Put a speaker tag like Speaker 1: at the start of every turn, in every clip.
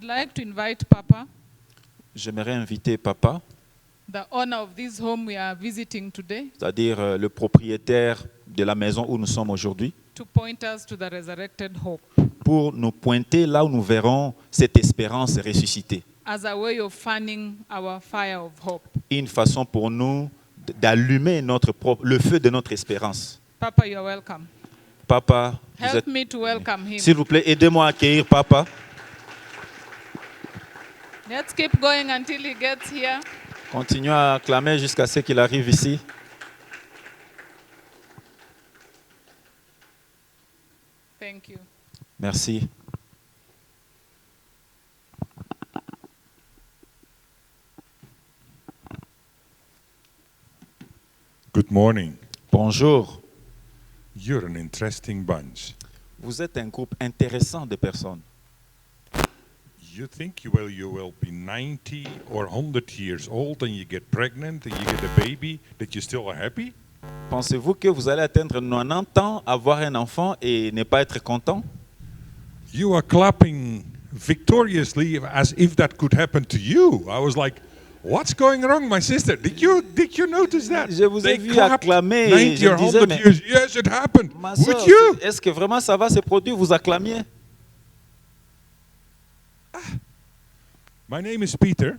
Speaker 1: I'd like to invite Papa,
Speaker 2: J'aimerais inviter Papa,
Speaker 1: the owner of this home we are visiting today,
Speaker 2: c'est-à-dire le propriétaire de la maison où nous sommes aujourd'hui,
Speaker 1: to point us to the resurrected hope
Speaker 2: pour nous pointer là où nous verrons cette espérance ressuscitée.
Speaker 1: as a way of fanning our fire of hope.
Speaker 2: Une façon pour nous d'allumer le feu de notre espérance.
Speaker 1: Papa, you're welcome.
Speaker 2: Papa, vous
Speaker 1: Help
Speaker 2: êtes...
Speaker 1: me to welcome him.
Speaker 2: S'il vous plaît, aidez-moi à accueillir Papa.
Speaker 1: Let's keep going until he gets here.
Speaker 2: Continuons à acclamer jusqu'à ce qu'il arrive ici.
Speaker 1: Thank you.
Speaker 2: Merci.
Speaker 3: Good morning.
Speaker 2: Bonjour.
Speaker 3: You're an interesting bunch.
Speaker 2: Vous êtes un groupe intéressant de personnes.
Speaker 3: You think you will be 90 or 100 years old and you get pregnant and you get a baby, that you still are happy?
Speaker 2: Pensez-vous que vous allez atteindre 90 ans, avoir un enfant et ne pas être content?
Speaker 3: You are clapping victoriously as if that could happen to you. I was like, what's going wrong, my sister? Did you notice that?
Speaker 2: Je vous ai
Speaker 3: They
Speaker 2: vu
Speaker 3: clapped
Speaker 2: acclamer et
Speaker 3: 90
Speaker 2: je
Speaker 3: or
Speaker 2: me disais,
Speaker 3: 100
Speaker 2: mais
Speaker 3: years. Yes, it happened.
Speaker 2: ma
Speaker 3: With
Speaker 2: soeur,
Speaker 3: you.
Speaker 2: est-ce que vraiment ça va se produire? Vous acclamiez?
Speaker 3: My name is Peter.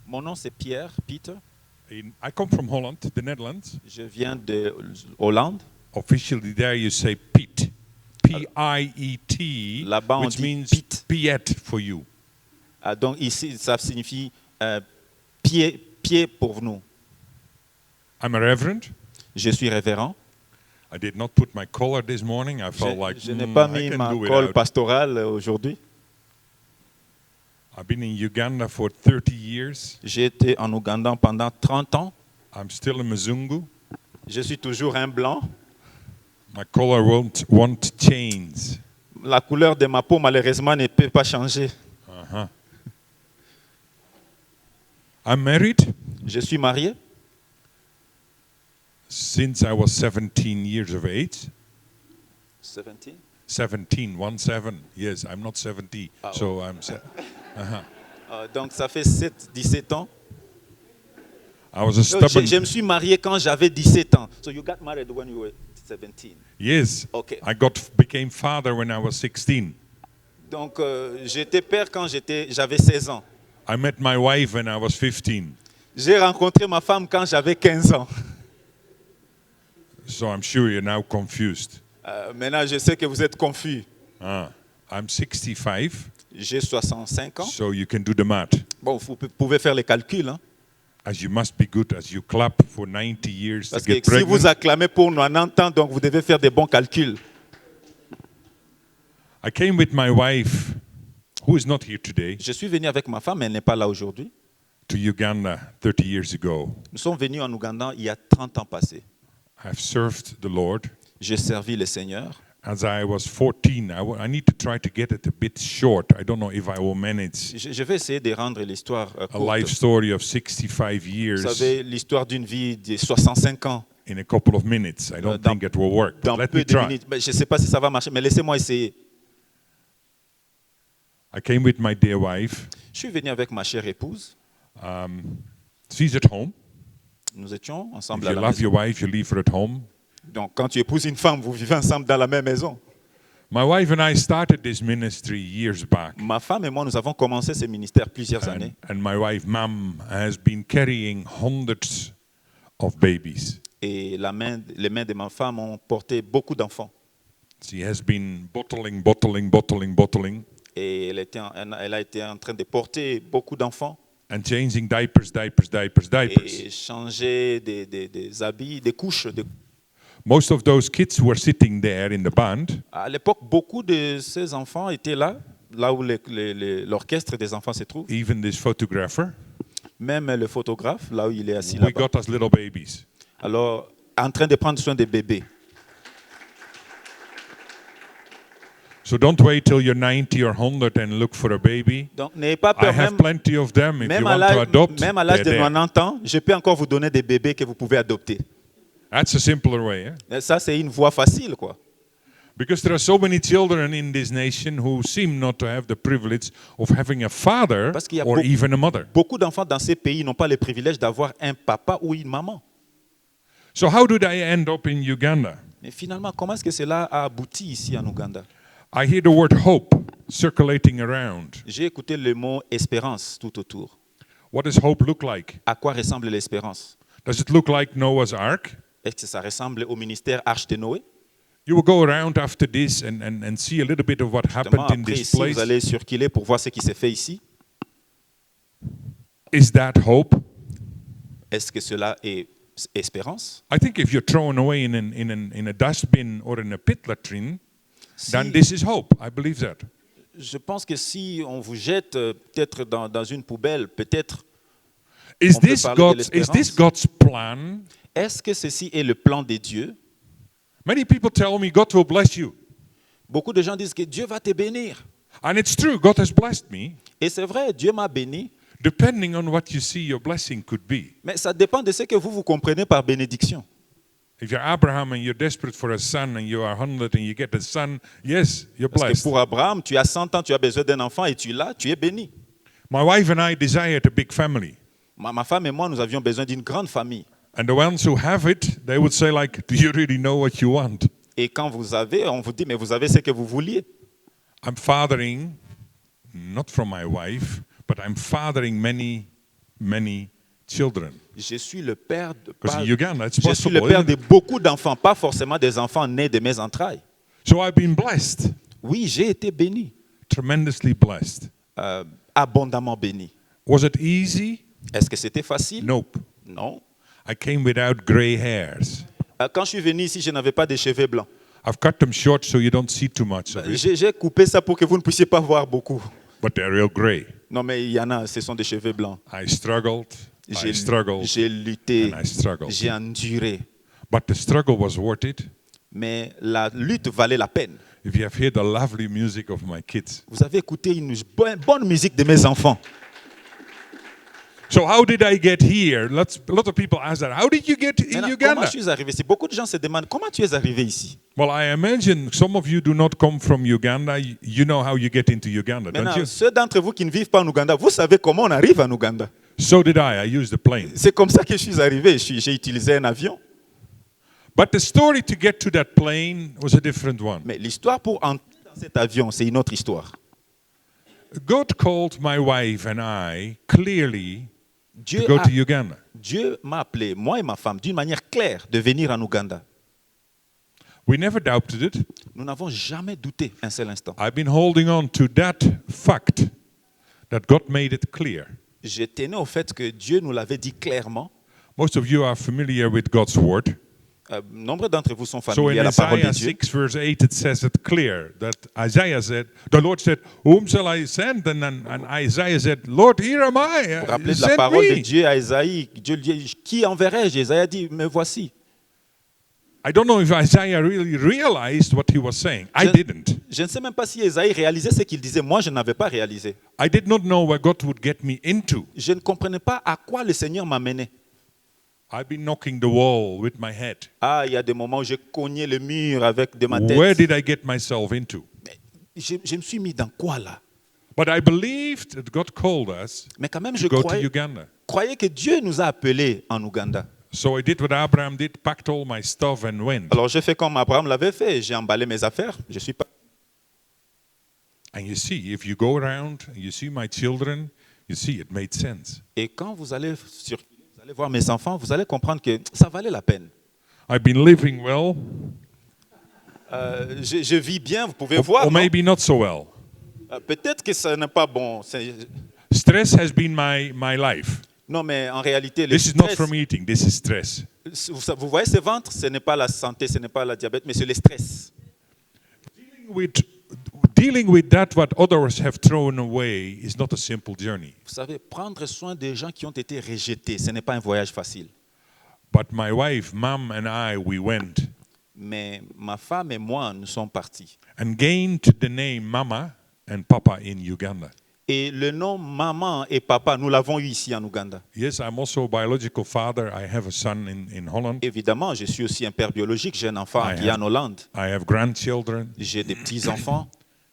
Speaker 2: Mon nom c'est Pierre, Peter.
Speaker 3: I come from Holland, the Netherlands.
Speaker 2: Je viens de Hollande.
Speaker 3: Officially there you say Piet. P-I-E-T,
Speaker 2: Là-bas, on
Speaker 3: which
Speaker 2: dit
Speaker 3: means
Speaker 2: Piet.
Speaker 3: Piet for you.
Speaker 2: Ah, donc ici, ça signifie pied pour nous.
Speaker 3: I'm a reverend.
Speaker 2: Je suis révérend.
Speaker 3: I did not put my collar this morning. I felt like
Speaker 2: Je n'ai pas
Speaker 3: I
Speaker 2: mis
Speaker 3: can
Speaker 2: ma
Speaker 3: do
Speaker 2: colle
Speaker 3: without.
Speaker 2: pastorale aujourd'hui.
Speaker 3: I've been in Uganda for 30 years.
Speaker 2: J'ai été en Ouganda pendant 30 ans.
Speaker 3: I'm still a Mzungu.
Speaker 2: Je suis toujours un blanc.
Speaker 3: My collar won't change.
Speaker 2: La couleur de ma peau, malheureusement, ne peut pas changer.
Speaker 3: Uh-huh. I'm married
Speaker 2: Je suis marié
Speaker 3: since I was 17 years of age.
Speaker 2: 17.
Speaker 3: 17, 17. Yes, I'm not 70.
Speaker 2: Oh.
Speaker 3: So I'm
Speaker 2: Donc ça fait 17 ans.
Speaker 3: I was a stubborn.
Speaker 2: Je me suis marié quand j'avais 17 ans. So you got married when you were 17.
Speaker 3: Yes.
Speaker 2: Okay.
Speaker 3: I became father when I was 16.
Speaker 2: Donc j'étais père quand j'avais 16 ans.
Speaker 3: I met my wife when I was 15.
Speaker 2: J'ai rencontré ma femme quand j'avais 15 ans.
Speaker 3: So I'm sure you're now confused.
Speaker 2: Maintenant, je sais que vous êtes confus.
Speaker 3: I'm 65,
Speaker 2: J'ai 65 ans.
Speaker 3: so you can do the math.
Speaker 2: Bon, vous pouvez faire les calculs. Hein?
Speaker 3: As you must be good as you clap for 90 years
Speaker 2: Parce
Speaker 3: to get
Speaker 2: que si vous
Speaker 3: pregnant.
Speaker 2: acclamez pour 90 ans, donc vous devez faire des bons calculs.
Speaker 3: I came with my wife, who is not here today,
Speaker 2: Je suis venu avec ma femme, mais elle n'est pas là aujourd'hui.
Speaker 3: to Uganda 30 years ago.
Speaker 2: Nous sommes venus en Ouganda il y a 30 ans passés.
Speaker 3: I've served the Lord.
Speaker 2: J'ai servi le Seigneur.
Speaker 3: As I was 14, I need to try to get it a bit short. I don't know if I will manage
Speaker 2: Je vais essayer de rendre l'histoire
Speaker 3: a
Speaker 2: courte.
Speaker 3: life story of 65
Speaker 2: Vous
Speaker 3: years
Speaker 2: savez, l'histoire d'une vie de 65 ans
Speaker 3: in a couple of minutes. I don't
Speaker 2: dans-
Speaker 3: think it will work, but
Speaker 2: dans
Speaker 3: let
Speaker 2: peu
Speaker 3: me
Speaker 2: de
Speaker 3: try.
Speaker 2: minutes. Mais je ne sais pas si ça va marcher, mais laissez-moi essayer.
Speaker 3: I came with my dear wife.
Speaker 2: Je suis venu avec ma chère épouse.
Speaker 3: She's at home.
Speaker 2: Nous étions
Speaker 3: If
Speaker 2: ensemble à
Speaker 3: you
Speaker 2: la
Speaker 3: love
Speaker 2: maison.
Speaker 3: your wife, you leave her at home.
Speaker 2: Donc, quand tu épouses une femme, vous vivez ensemble dans la même maison.
Speaker 3: My wife and I started this ministry years back.
Speaker 2: Ma femme et moi, nous avons commencé ce ministère plusieurs années.
Speaker 3: And my wife, Mam, has been carrying hundreds of babies.
Speaker 2: Et les mains de ma femme ont porté beaucoup d'enfants.
Speaker 3: She has been bottling,
Speaker 2: Et elle a été en train de porter beaucoup d'enfants
Speaker 3: and changing diapers.
Speaker 2: et changer des habits, des couches.
Speaker 3: Most of those kids were sitting there in the band,
Speaker 2: À l'époque, beaucoup de ces enfants étaient là où l'orchestre des enfants se trouve.
Speaker 3: even this photographer.
Speaker 2: Même le photographe, là où il est assis
Speaker 3: We
Speaker 2: là-bas.
Speaker 3: got us little babies.
Speaker 2: Alors, en train de prendre soin des bébés.
Speaker 3: So don't wait till you're 90 or 100 and look for a baby.
Speaker 2: Donc, n'ayez pas
Speaker 3: I
Speaker 2: peur.
Speaker 3: have plenty of them. If you want to adopt,
Speaker 2: Même à l'âge de
Speaker 3: they're there.
Speaker 2: 90 ans, je peux encore vous donner des bébés que vous pouvez adopter.
Speaker 3: That's a simpler way. Eh?
Speaker 2: Et ça, c'est une voie facile, quoi.
Speaker 3: Because there are so many children in this nation who seem not to have the privilege of having a father
Speaker 2: Parce qu'il y a
Speaker 3: or even a mother.
Speaker 2: Beaucoup d'enfants dans ces pays n'ont pas le privilège d'avoir un papa ou une maman.
Speaker 3: So how did I end up in Uganda?
Speaker 2: Mais finalement, comment est-ce que cela a abouti ici en Ouganda?
Speaker 3: I hear the word hope circulating around.
Speaker 2: J'ai écouté le mot espérance tout autour.
Speaker 3: What does hope look like?
Speaker 2: À quoi ressemble l'espérance?
Speaker 3: Does it look like Noah's Ark?
Speaker 2: Est-ce que ça ressemble au ministère Arche de Noé?
Speaker 3: You will go around after this and see a little bit of what
Speaker 2: Justement,
Speaker 3: happened in
Speaker 2: après
Speaker 3: this
Speaker 2: ici,
Speaker 3: place.
Speaker 2: vous allez circuler pour voir ce qui s'est fait ici.
Speaker 3: Is that hope?
Speaker 2: Est-ce que cela est espérance?
Speaker 3: I think if you're thrown away in a dustbin or in a pit latrine, then
Speaker 2: Si-
Speaker 3: this is hope. I believe that.
Speaker 2: Je pense que si on vous jette peut-être dans une poubelle, peut-être,
Speaker 3: Is
Speaker 2: On peut
Speaker 3: this
Speaker 2: parler de
Speaker 3: God's, is this God's plan?
Speaker 2: est-ce que ceci est le plan de Dieu?
Speaker 3: Many people tell me God will bless you.
Speaker 2: Beaucoup de gens disent que Dieu va te bénir.
Speaker 3: And it's true, God has blessed me.
Speaker 2: Et c'est vrai, Dieu m'a béni,
Speaker 3: Depending on what you see your blessing could be.
Speaker 2: mais ça dépend de ce que vous comprenez par bénédiction.
Speaker 3: If you're Abraham and you're desperate for a son and you are 100 and you get a son, yes, you're
Speaker 2: Parce que
Speaker 3: blessed.
Speaker 2: pour Abraham, tu as 100 ans, tu as besoin d'un enfant et tu l'as, tu es béni.
Speaker 3: My wife and I desired a big family.
Speaker 2: Ma femme et moi, nous avions besoin d'une grande famille.
Speaker 3: And the ones who have it, they would say like, do you really know what you want?
Speaker 2: Et quand vous avez, on vous dit, mais vous avez ce que vous vouliez.
Speaker 3: I'm fathering, not from my wife, but I'm fathering many, many children.
Speaker 2: Je suis le père de,
Speaker 3: Because
Speaker 2: pas-
Speaker 3: in Uganda, it's
Speaker 2: je suis le
Speaker 3: possible.
Speaker 2: père
Speaker 3: isn't
Speaker 2: de
Speaker 3: it?
Speaker 2: beaucoup d'enfants, pas forcément des enfants nés de mes entrailles.
Speaker 3: So I've been blessed,
Speaker 2: Oui, j'ai été béni,
Speaker 3: tremendously blessed.
Speaker 2: abondamment béni.
Speaker 3: Was it easy?
Speaker 2: Est-ce que c'était facile?
Speaker 3: Nope.
Speaker 2: Non.
Speaker 3: I came without gray hairs.
Speaker 2: Quand je suis venu ici, je n'avais pas de cheveux blancs.
Speaker 3: I've cut them short so you don't see too much of it,
Speaker 2: J'ai coupé ça pour que vous ne puissiez pas voir beaucoup.
Speaker 3: but they're real gray.
Speaker 2: Non, mais il y en a, ce sont des cheveux blancs.
Speaker 3: I struggled, I struggled,
Speaker 2: J'ai lutté,
Speaker 3: and I struggled.
Speaker 2: j'ai enduré.
Speaker 3: But the struggle was worth it.
Speaker 2: Mais la lutte valait la peine.
Speaker 3: If you have heard the lovely music of my kids.
Speaker 2: Vous avez écouté une bonne musique de mes enfants.
Speaker 3: So how did I get here? A lot of people ask that. How did you get in
Speaker 2: Maintenant, comment
Speaker 3: Uganda?
Speaker 2: je suis arrivé ici? Beaucoup de gens se demandent comment tu es arrivé ici.
Speaker 3: Well, I imagine some of you do not come from Uganda. You know how you get into Uganda, don't
Speaker 2: Maintenant,
Speaker 3: you?
Speaker 2: ceux d'entre vous qui ne vivent pas en Ouganda, vous savez comment on arrive en Ouganda.
Speaker 3: So did I. I used the plane.
Speaker 2: C'est comme ça que je suis arrivé. J'ai utilisé un avion.
Speaker 3: But the story to get to that plane was a different one.
Speaker 2: Mais l'histoire pour entrer dans cet avion, c'est une autre histoire.
Speaker 3: God called my wife and I clearly
Speaker 2: Dieu
Speaker 3: to go
Speaker 2: a-
Speaker 3: to Uganda.
Speaker 2: Dieu m'a appelé, moi et ma femme, d'une manière claire, de venir en Ouganda.
Speaker 3: We never doubted it.
Speaker 2: Nous n'avons jamais douté un seul instant.
Speaker 3: I've been holding on to that fact that God made it clear.
Speaker 2: Je tenais au fait que Dieu nous l'avait dit clairement.
Speaker 3: Most of you are familiar with God's word.
Speaker 2: Nombre d'entre vous sont
Speaker 3: So
Speaker 2: familiers
Speaker 3: in
Speaker 2: à la parole de
Speaker 3: Isaiah
Speaker 2: Dieu.
Speaker 3: 6 verse 8 it says it clear that Isaiah said, the Lord said, whom shall I send? And Isaiah said, Lord, here am I.
Speaker 2: Vous vous rappelez de la
Speaker 3: Send
Speaker 2: parole de
Speaker 3: me.
Speaker 2: Dieu à Isaïe. Dieu dit, qui enverrai-je? Isaïe a dit, me voici.
Speaker 3: I don't know if Isaiah really realized what he was saying. I
Speaker 2: Je-
Speaker 3: didn't.
Speaker 2: Je ne sais même pas si Isaïe réalisait ce qu'il disait. Moi, je n'avais pas réalisé.
Speaker 3: I did not know what God would get me into.
Speaker 2: Je ne comprenais pas à quoi le Seigneur m'amenait.
Speaker 3: I've been knocking the wall with my head.
Speaker 2: Ah, il y a des moments où j'ai cogné le mur avec de ma tête.
Speaker 3: Where did I get myself into?
Speaker 2: Mais je me suis mis dans quoi là?
Speaker 3: But I believed that God called us
Speaker 2: Mais quand même,
Speaker 3: to
Speaker 2: je
Speaker 3: go to
Speaker 2: croyais,
Speaker 3: Uganda.
Speaker 2: croyais que Dieu nous a appelés en Ouganda.
Speaker 3: So I did what Abraham did, packed all my stuff and went.
Speaker 2: Alors j'ai fait comme Abraham l'avait fait. J'ai emballé mes affaires. Je suis pas.
Speaker 3: And you see, if you go around and you see my children, you see it made sense.
Speaker 2: Et quand vous allez voir mes enfants, vous allez comprendre que ça valait la peine.
Speaker 3: I've been living well,
Speaker 2: Je vis bien, vous pouvez voir.
Speaker 3: or
Speaker 2: non?
Speaker 3: maybe not so well.
Speaker 2: Peut-être que ça n'est pas bon.
Speaker 3: Stress has been my life.
Speaker 2: Non, mais en réalité, le
Speaker 3: This is not
Speaker 2: stress,
Speaker 3: from eating, this is stress.
Speaker 2: vous voyez ce ventre, ce n'est pas la santé, ce n'est pas le diabète, mais c'est le stress.
Speaker 3: Dealing with that what others have thrown away is not a simple journey.
Speaker 2: Vous savez, prendre soin des gens qui ont été rejetés, ce n'est pas un voyage facile.
Speaker 3: But my wife, mom, and I, we went
Speaker 2: Mais ma femme et moi, nous sommes partis.
Speaker 3: and gained the name Mama and Papa in Uganda.
Speaker 2: Et le nom maman et papa, nous l'avons eu ici en Ouganda.
Speaker 3: Yes, I'm also a biological father. I have a son in Holland.
Speaker 2: Évidemment, je suis aussi un père biologique. J'ai un enfant
Speaker 3: I
Speaker 2: qui est
Speaker 3: have-
Speaker 2: en Hollande.
Speaker 3: I have grandchildren.
Speaker 2: J'ai des petits-enfants.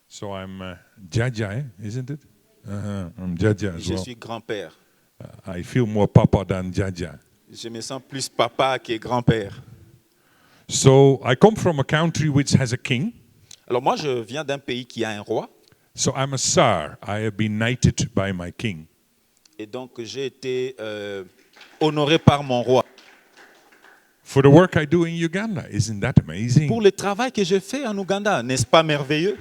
Speaker 3: So I'm Jaja, isn't it? I'm Jaja as
Speaker 2: Je
Speaker 3: well.
Speaker 2: suis grand-père.
Speaker 3: I feel more papa than Jaja.
Speaker 2: Je me sens plus papa que grand-père.
Speaker 3: So I come from a country which has a king.
Speaker 2: Alors moi, je viens d'un pays qui a un roi.
Speaker 3: So I'm a Tsar. I have been knighted by my king.
Speaker 2: Et donc, j'ai été honoré par mon roi.
Speaker 3: For the work I do in Uganda. Isn't that amazing?
Speaker 2: Pour le travail que je fais en Ouganda, n'est-ce pas merveilleux?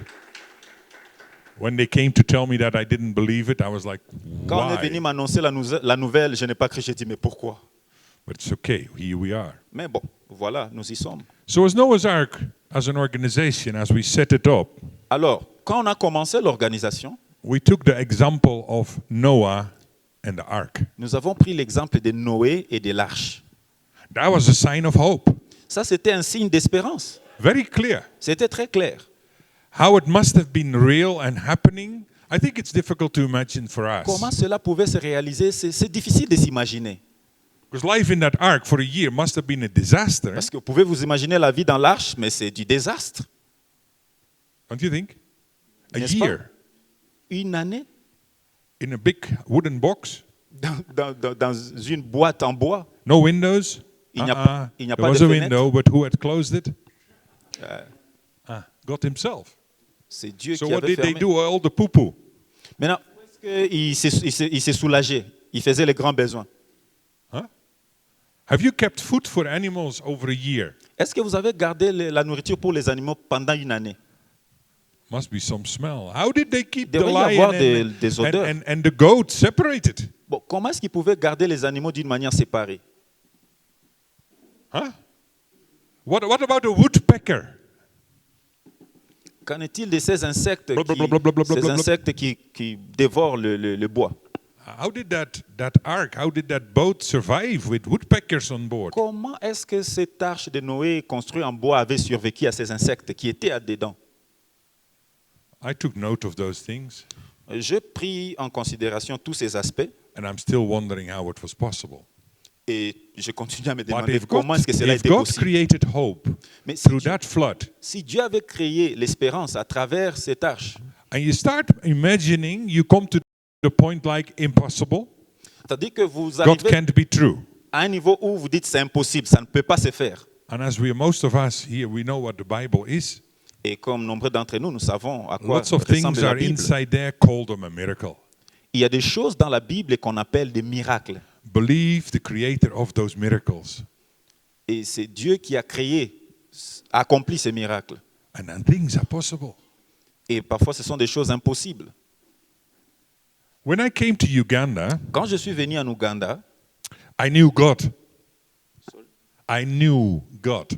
Speaker 3: When they came to tell me that I didn't believe it, I was like,
Speaker 2: Quand on est venu
Speaker 3: why?
Speaker 2: m'annoncer la nouvelle, je n'ai pas cru, j'ai dit, mais pourquoi?
Speaker 3: But it's okay. Here we are.
Speaker 2: Mais bon, voilà, nous y sommes.
Speaker 3: So as Noah's Ark, as an organization, as we set it up,
Speaker 2: Alors, quand on a commencé l'organisation,
Speaker 3: we took the example of Noah and the ark.
Speaker 2: nous avons pris l'exemple de Noé et de l'arche.
Speaker 3: That was a sign of hope.
Speaker 2: Ça, c'était un signe d'espérance.
Speaker 3: Very clear.
Speaker 2: C'était très clair.
Speaker 3: How it must have been real and happening, I think it's difficult to imagine for
Speaker 2: Comment
Speaker 3: us.
Speaker 2: cela pouvait se réaliser, c'est difficile de s'imaginer.
Speaker 3: Because life in that ark for a year must have been a disaster.
Speaker 2: Parce que vous pouvez vous imaginer la vie dans l'arche, mais c'est du désastre.
Speaker 3: Don't you think? A
Speaker 2: N'est-ce pas?
Speaker 3: year
Speaker 2: Une année
Speaker 3: in a big wooden box,
Speaker 2: dans une boîte en bois.
Speaker 3: no windows.
Speaker 2: Il n'y a
Speaker 3: There
Speaker 2: pas
Speaker 3: was
Speaker 2: de
Speaker 3: a
Speaker 2: fenêtre.
Speaker 3: window, but who had closed it? God Himself.
Speaker 2: C'est Dieu
Speaker 3: So
Speaker 2: qui
Speaker 3: what
Speaker 2: avait
Speaker 3: did they
Speaker 2: fermé.
Speaker 3: do? All the poo-poo.
Speaker 2: Maintenant, est-ce qu'il s'est soulagé? Il faisait les grands besoins.
Speaker 3: Have you kept food for animals over a year?
Speaker 2: Est-ce que vous avez gardé la nourriture pour les animaux pendant une année?
Speaker 3: Must be some smell. How did they keep the
Speaker 2: Devrait y
Speaker 3: lion
Speaker 2: avoir des odeurs.
Speaker 3: and the goat separated?
Speaker 2: Bon, comment est-ce qu'ils pouvaient garder les animaux d'une manière séparée?
Speaker 3: Huh? What about a woodpecker?
Speaker 2: Qu'en est-il de ces insectes
Speaker 3: Blablabla.
Speaker 2: qui dévorent le bois?
Speaker 3: How did that ark, how did that boat survive with woodpeckers on board?
Speaker 2: Comment est-ce que cette arche de Noé construite en bois avait survécu à ces insectes qui étaient dedans?
Speaker 3: I took note of those things,
Speaker 2: J'ai pris en considération tous ces aspects
Speaker 3: and I'm still wondering how it was possible.
Speaker 2: et je continue à me
Speaker 3: But
Speaker 2: demander
Speaker 3: if
Speaker 2: comment est-ce que cela
Speaker 3: if
Speaker 2: était
Speaker 3: God
Speaker 2: possible.
Speaker 3: created hope
Speaker 2: Mais si
Speaker 3: through
Speaker 2: Dieu,
Speaker 3: that flood,
Speaker 2: si Dieu avait créé l'espérance à travers cette arche,
Speaker 3: and you start imagining, you come to the point like impossible,
Speaker 2: c'est-à-dire que vous
Speaker 3: God
Speaker 2: arrivez
Speaker 3: can't be true.
Speaker 2: à un niveau où vous dites c'est impossible, ça ne peut pas se faire.
Speaker 3: And as most of us here, we know what the Bible is.
Speaker 2: Et comme nombreux d'entre nous, nous savons à quoi
Speaker 3: Lots of
Speaker 2: ressemble
Speaker 3: things
Speaker 2: la
Speaker 3: are
Speaker 2: Bible.
Speaker 3: inside there, call them a miracle.
Speaker 2: Il y a des choses dans la Bible qu'on appelle des miracles.
Speaker 3: Believe the creator of those miracles.
Speaker 2: Et c'est Dieu qui a créé, accompli ces miracles.
Speaker 3: And then things are possible.
Speaker 2: Et parfois, ce sont des choses impossibles.
Speaker 3: When I came to Uganda,
Speaker 2: Quand je suis venu en Ouganda,
Speaker 3: I knew God. I knew God.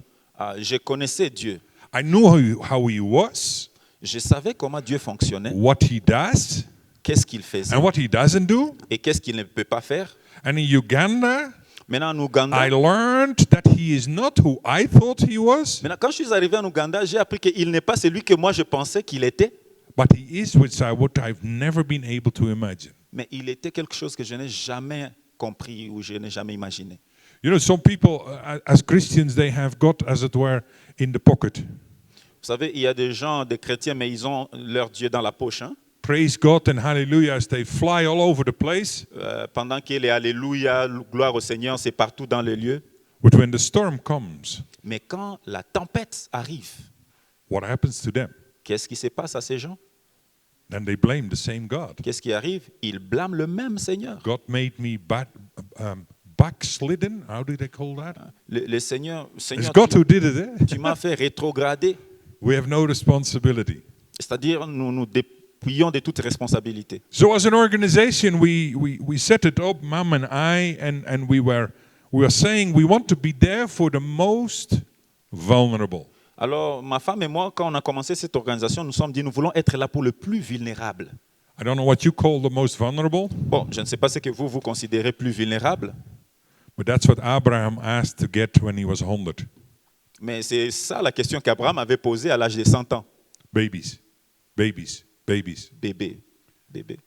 Speaker 2: Je connaissais Dieu.
Speaker 3: I knew how he was,
Speaker 2: Je savais comment Dieu fonctionnait,
Speaker 3: what he does,
Speaker 2: qu'est-ce qu'il faisait
Speaker 3: and what he doesn't do.
Speaker 2: et qu'est-ce qu'il ne peut pas faire.
Speaker 3: And in Uganda,
Speaker 2: Maintenant, en Ouganda,
Speaker 3: I learned that he is not who I thought he was,
Speaker 2: maintenant, quand je suis arrivé en Ouganda, j'ai appris qu'il n'est pas celui que moi je pensais qu'il était,
Speaker 3: but he is what I've never been able to imagine.
Speaker 2: mais il était quelque chose que je n'ai jamais compris ou je n'ai jamais imaginé.
Speaker 3: You know, some people, as Christians, they have God, as it were, in the pocket.
Speaker 2: Vous savez, il y a des gens, des chrétiens, mais ils ont leur Dieu dans la poche. Hein?
Speaker 3: Praise God and hallelujah as they fly all over the place.
Speaker 2: Pendant qu'il est Alléluia, gloire au Seigneur, c'est partout dans les lieux.
Speaker 3: But when the storm comes,
Speaker 2: Mais quand la tempête arrive,
Speaker 3: what happens to them?
Speaker 2: qu'est-ce qui se passe à ces gens?
Speaker 3: Then they blame the same God.
Speaker 2: Qu'est-ce qui arrive? Ils blâment le même Seigneur.
Speaker 3: God made me backslidden. How do they call that?
Speaker 2: Le Seigneur,
Speaker 3: It's
Speaker 2: Seigneur,
Speaker 3: God who did it. Eh?
Speaker 2: tu m'as fait rétrograder.
Speaker 3: We have no responsibility.
Speaker 2: C'est-à-dire, nous nous dépouillons de toute responsabilité.
Speaker 3: So as an organization, we set it up, Mom and I, and we were saying we want to be there for the most vulnerable.
Speaker 2: Alors, ma femme et moi, quand on a commencé cette organisation, nous sommes dit, nous voulons être là pour le plus vulnérable.
Speaker 3: I don't know what you call the most vulnerable,
Speaker 2: Bon, je ne sais pas ce que vous considérez plus vulnérable,
Speaker 3: but that's what Abraham asked to get when he was 100.
Speaker 2: mais c'est ça la question qu'Abraham avait posée à l'âge de 100 ans.
Speaker 3: Babies, babies, babies.
Speaker 2: Bébé, bébé.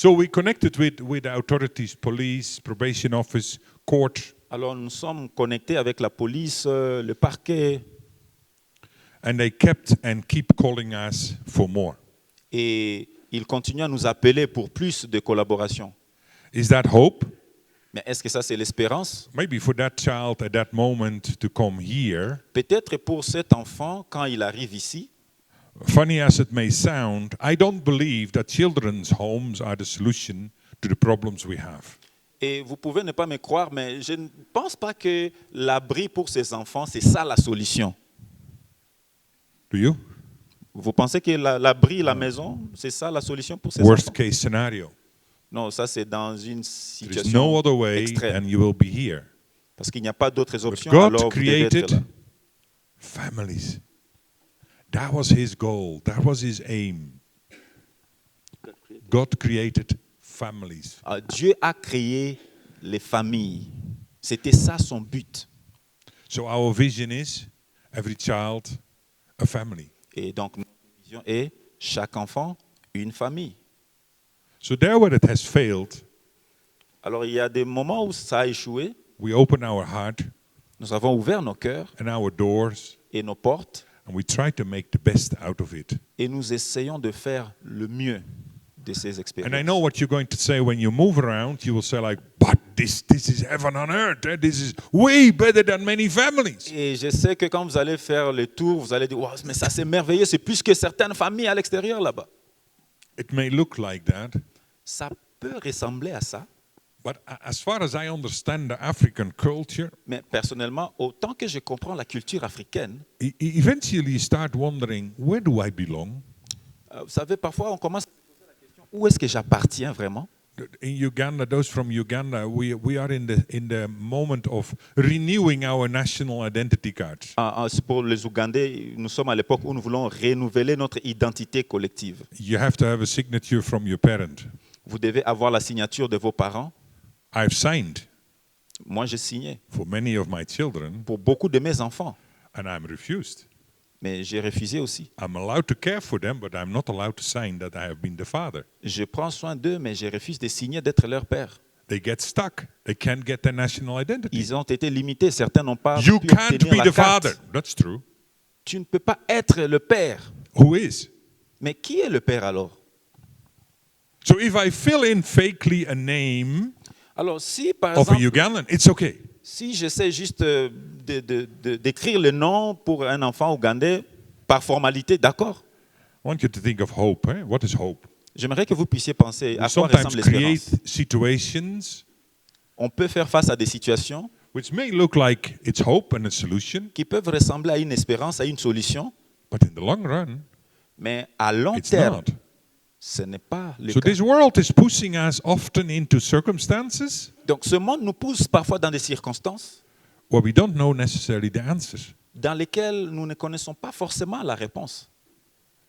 Speaker 3: So we connected with the authorities, police, probation office, court,
Speaker 2: Alors nous sommes connectés avec la police, le parquet,
Speaker 3: and they kept and keep calling us for more.
Speaker 2: et ils continuent à nous appeler pour plus de collaboration.
Speaker 3: Is that hope?
Speaker 2: Mais est-ce que ça c'est l'espérance?
Speaker 3: Maybe for that child at that moment to come here,
Speaker 2: Peut-être pour cet enfant, quand il arrive ici,
Speaker 3: funny as it may sound, I don't believe that children's homes are the solution to the problems we have.
Speaker 2: et vous pouvez ne pas me croire, mais je ne pense pas que l'abri pour ces enfants, c'est ça la solution.
Speaker 3: Do you?
Speaker 2: Vous pensez que l'abri, la maison, c'est ça la solution pour ces
Speaker 3: Worst
Speaker 2: enfants?
Speaker 3: case scenario.
Speaker 2: Non, ça c'est dans une
Speaker 3: There is
Speaker 2: situation
Speaker 3: no other way
Speaker 2: extrême.
Speaker 3: and you will be here.
Speaker 2: Parce qu'il n'y a pas d'autres
Speaker 3: But
Speaker 2: options,
Speaker 3: God
Speaker 2: alors vous devez être
Speaker 3: created
Speaker 2: là.
Speaker 3: families. That was his goal. That was his aim. God created families.
Speaker 2: Dieu a créé les familles. C'était ça son but.
Speaker 3: So our vision is every child a family.
Speaker 2: Et donc, notre vision est chaque enfant, une famille.
Speaker 3: So there where it has failed,
Speaker 2: Alors, il y a des moments où ça a échoué.
Speaker 3: we open our heart
Speaker 2: Nous avons ouvert nos cœurs
Speaker 3: and our doors
Speaker 2: et nos portes
Speaker 3: and we try to make the best out of it.
Speaker 2: et nous essayons de faire le mieux de ces
Speaker 3: And I
Speaker 2: expériences.
Speaker 3: know what you're going to say when you move around. You will say like, but this is heaven on earth. This is way better than many families.
Speaker 2: Et je sais que quand vous allez faire le tour, vous allez dire, wow, mais ça c'est merveilleux, c'est plus que certaines familles à l'extérieur là-bas.
Speaker 3: It may look like that,
Speaker 2: Ça peut ressembler à ça,
Speaker 3: but as far as I understand the African culture,
Speaker 2: mais personnellement, autant que je comprends la culture africaine,
Speaker 3: eventually you start wondering, where do I belong?
Speaker 2: vous savez, parfois on commence à se poser la question, où est-ce que j'appartiens vraiment?
Speaker 3: In Uganda, those from Uganda, we are in the moment of renewing our national identity cards.
Speaker 2: C'est pour les Ougandais, nous sommes à l'époque où nous voulons renouveler notre identité collective.
Speaker 3: You have to have a signature from your parent.
Speaker 2: Vous devez avoir la signature de vos parents.
Speaker 3: I've signed
Speaker 2: Moi, j'ai signé
Speaker 3: for many of my children,
Speaker 2: pour beaucoup de mes enfants,
Speaker 3: and I'm refused.
Speaker 2: mais j'ai refusé aussi.
Speaker 3: I'm allowed to care for them, but I'm not allowed to sign that I have been the father.
Speaker 2: Je prends soin d'eux, mais je refuse de signer d'être leur père.
Speaker 3: They get stuck. They can't get their national identity.
Speaker 2: Ils ont été limités. Certains n'ont pas
Speaker 3: You
Speaker 2: pu
Speaker 3: can't
Speaker 2: obtenir
Speaker 3: be
Speaker 2: la
Speaker 3: the
Speaker 2: carte.
Speaker 3: father. That's true.
Speaker 2: Tu ne peux pas être le père.
Speaker 3: Who is?
Speaker 2: Mais qui est le père alors?
Speaker 3: So if I fill in fakely a name
Speaker 2: Alors, si par
Speaker 3: of a
Speaker 2: exemple,
Speaker 3: Ugandan, it's okay.
Speaker 2: si j'essaie juste d'écrire le nom pour un enfant ougandais par formalité, d'accord.
Speaker 3: I want you to think of hope. Eh? What is hope?
Speaker 2: J'aimerais que vous puissiez penser
Speaker 3: We
Speaker 2: à quoi
Speaker 3: sometimes
Speaker 2: ressemble l'espérance.
Speaker 3: create situations
Speaker 2: On peut faire face à des situations
Speaker 3: which may look like it's hope and a solution,
Speaker 2: qui peuvent ressembler à une espérance, à une solution,
Speaker 3: but in the long run,
Speaker 2: mais à long
Speaker 3: it's
Speaker 2: terme,
Speaker 3: not.
Speaker 2: ce n'est pas le
Speaker 3: So
Speaker 2: cas.
Speaker 3: this world is pushing us often into circumstances
Speaker 2: Donc ce monde nous pousse parfois dans des circonstances
Speaker 3: where we don't know necessarily the answers.
Speaker 2: dans lesquelles nous ne connaissons pas forcément la réponse.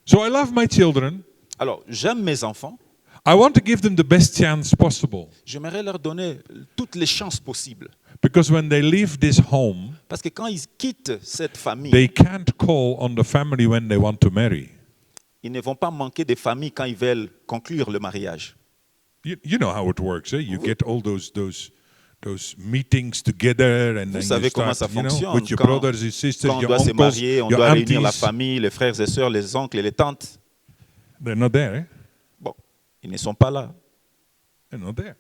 Speaker 3: So I love my children.
Speaker 2: Alors, j'aime mes enfants,
Speaker 3: I want to give them the best chance possible.
Speaker 2: j'aimerais leur donner toutes les chances possibles.
Speaker 3: Because when they leave this home,
Speaker 2: Parce que quand ils quittent cette famille,
Speaker 3: they can't call on the family when they want to marry.
Speaker 2: ils ne vont pas manquer de famille quand ils veulent conclure le mariage.
Speaker 3: You know how it works. Eh? You get all those meetings together, and
Speaker 2: Vous
Speaker 3: then you
Speaker 2: savez comment ça
Speaker 3: start, you know,
Speaker 2: fonctionne.
Speaker 3: with your
Speaker 2: Quand,
Speaker 3: brothers and sisters,
Speaker 2: quand on
Speaker 3: your
Speaker 2: doit se
Speaker 3: uncles,
Speaker 2: marier, on
Speaker 3: your
Speaker 2: doit réunir la
Speaker 3: aunties.
Speaker 2: famille, les frères et sœurs, les oncles et les tantes.
Speaker 3: They're not there. Eh?
Speaker 2: Bon, ils ne sont pas là.
Speaker 3: They're not there.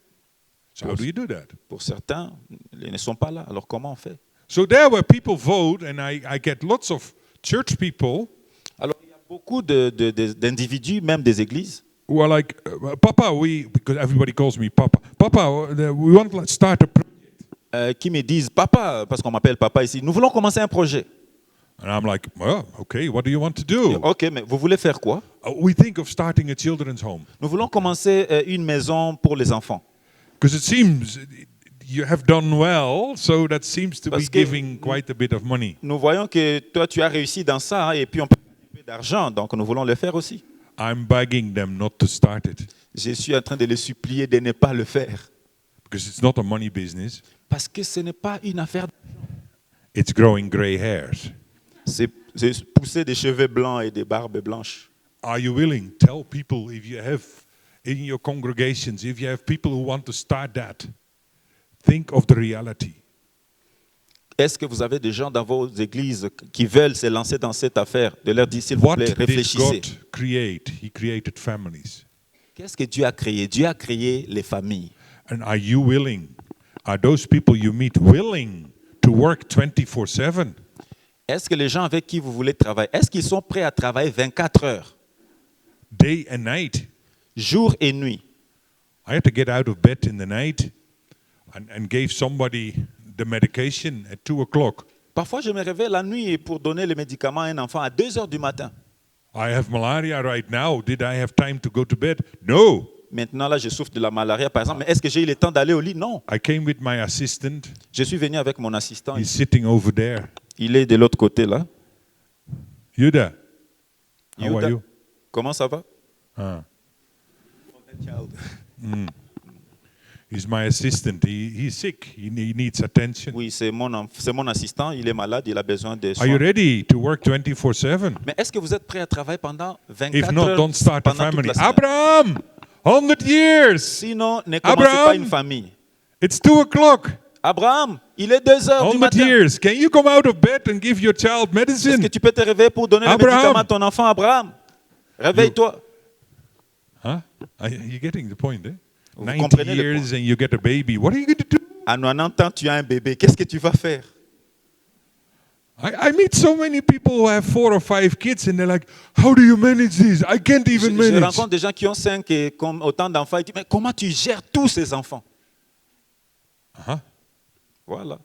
Speaker 3: So how do you do that?
Speaker 2: Pour certains, ils ne sont pas là. Alors comment on fait?
Speaker 3: So there where people vote, and I get lots of church people
Speaker 2: Alors il y a beaucoup d'individus, même des églises,
Speaker 3: who are like, Papa, because everybody calls me Papa. Papa, we want to start a project.
Speaker 2: qui me disent, Papa, parce qu'on m'appelle Papa ici, nous voulons commencer un projet.
Speaker 3: And I'm like, well, okay, what do you want to do?
Speaker 2: Ok, mais vous voulez faire quoi?
Speaker 3: We think of starting a children's home.
Speaker 2: Nous voulons commencer une maison pour les enfants.
Speaker 3: Because it seems you have done well, so that seems to be
Speaker 2: Parce que-
Speaker 3: giving quite a bit of money.
Speaker 2: Nous voyons que toi, tu as réussi dans ça, hein, et puis on peut gagner un peu d'argent, donc nous voulons le faire aussi.
Speaker 3: I'm begging them not to start it
Speaker 2: Je suis en train de les supplier de ne pas le faire.
Speaker 3: because it's not a money business.
Speaker 2: Parce que ce n'est pas une affaire,
Speaker 3: It's growing gray hairs.
Speaker 2: c'est pousser des cheveux blancs et des barbes blanches.
Speaker 3: Are you willing? Tell people if you have in your congregations, if you have people who want to start that, think of the reality.
Speaker 2: Est-ce que vous avez des gens dans vos églises qui veulent se lancer dans cette affaire, de leur dire, s'il vous
Speaker 3: What
Speaker 2: plaît,
Speaker 3: did
Speaker 2: réfléchissez.
Speaker 3: God create? He created families.
Speaker 2: Qu'est-ce que Dieu a créé? Dieu a créé les familles.
Speaker 3: And are you willing? Are those people you meet willing to work 24/7?
Speaker 2: Est-ce que les gens avec qui vous voulez travailler, est-ce qu'ils sont prêts à travailler 24 heures,
Speaker 3: Day and night.
Speaker 2: jour et nuit?
Speaker 3: I had to get out of bed in the night and gave somebody the medication at 2 o'clock.
Speaker 2: Parfois, je me réveille la nuit pour donner les médicaments à un enfant à 2 heures du matin.
Speaker 3: I have malaria right now. Did I have time to go to bed? No.
Speaker 2: Maintenant, là, je souffre de la malaria, par exemple. Mais est-ce que j'ai eu le temps d'aller au lit? Non.
Speaker 3: I came with my assistant.
Speaker 2: Je suis venu avec mon assistant.
Speaker 3: He's sitting over there.
Speaker 2: Il est de l'autre côté, là.
Speaker 3: Yuda, how
Speaker 2: Yuda,
Speaker 3: are you?
Speaker 2: comment ça va?
Speaker 3: Ah. He's my assistant. He's sick. He needs attention.
Speaker 2: Oui, c'est mon assistant. Il est malade. Il a besoin de
Speaker 3: Are you
Speaker 2: soins.
Speaker 3: ready to work 24/7?
Speaker 2: Mais est-ce que vous êtes prêt à travailler pendant 24
Speaker 3: If not,
Speaker 2: heures
Speaker 3: don't start a
Speaker 2: pendant toute
Speaker 3: family.
Speaker 2: la semaine?
Speaker 3: Abraham, 100 years.
Speaker 2: Sinon, ne commencez
Speaker 3: Abraham.
Speaker 2: pas une famille.
Speaker 3: It's 2 o'clock.
Speaker 2: Abraham, il est 2 heures du
Speaker 3: 100
Speaker 2: matin.
Speaker 3: years. Can you come out of bed and give your child
Speaker 2: Est-ce
Speaker 3: medicine?
Speaker 2: que tu peux te réveiller pour donner
Speaker 3: Abraham.
Speaker 2: le médicament à ton enfant, Abraham? Réveille-toi.
Speaker 3: Huh? You're getting the point, eh?
Speaker 2: Vous
Speaker 3: 90
Speaker 2: comprenez le
Speaker 3: years and you get a baby. What are you going to do?
Speaker 2: À 90 ans, tu as un bébé. Qu'est-ce que tu vas faire?
Speaker 3: I meet so many people who have 4 or 5 kids and they're like, how do you manage this? I can't even
Speaker 2: Je
Speaker 3: manage.
Speaker 2: rencontre des gens qui ont 5 et autant d'enfants. Ils disent, mais comment tu gères tous ces enfants?
Speaker 3: Uh-huh.
Speaker 2: Voilà.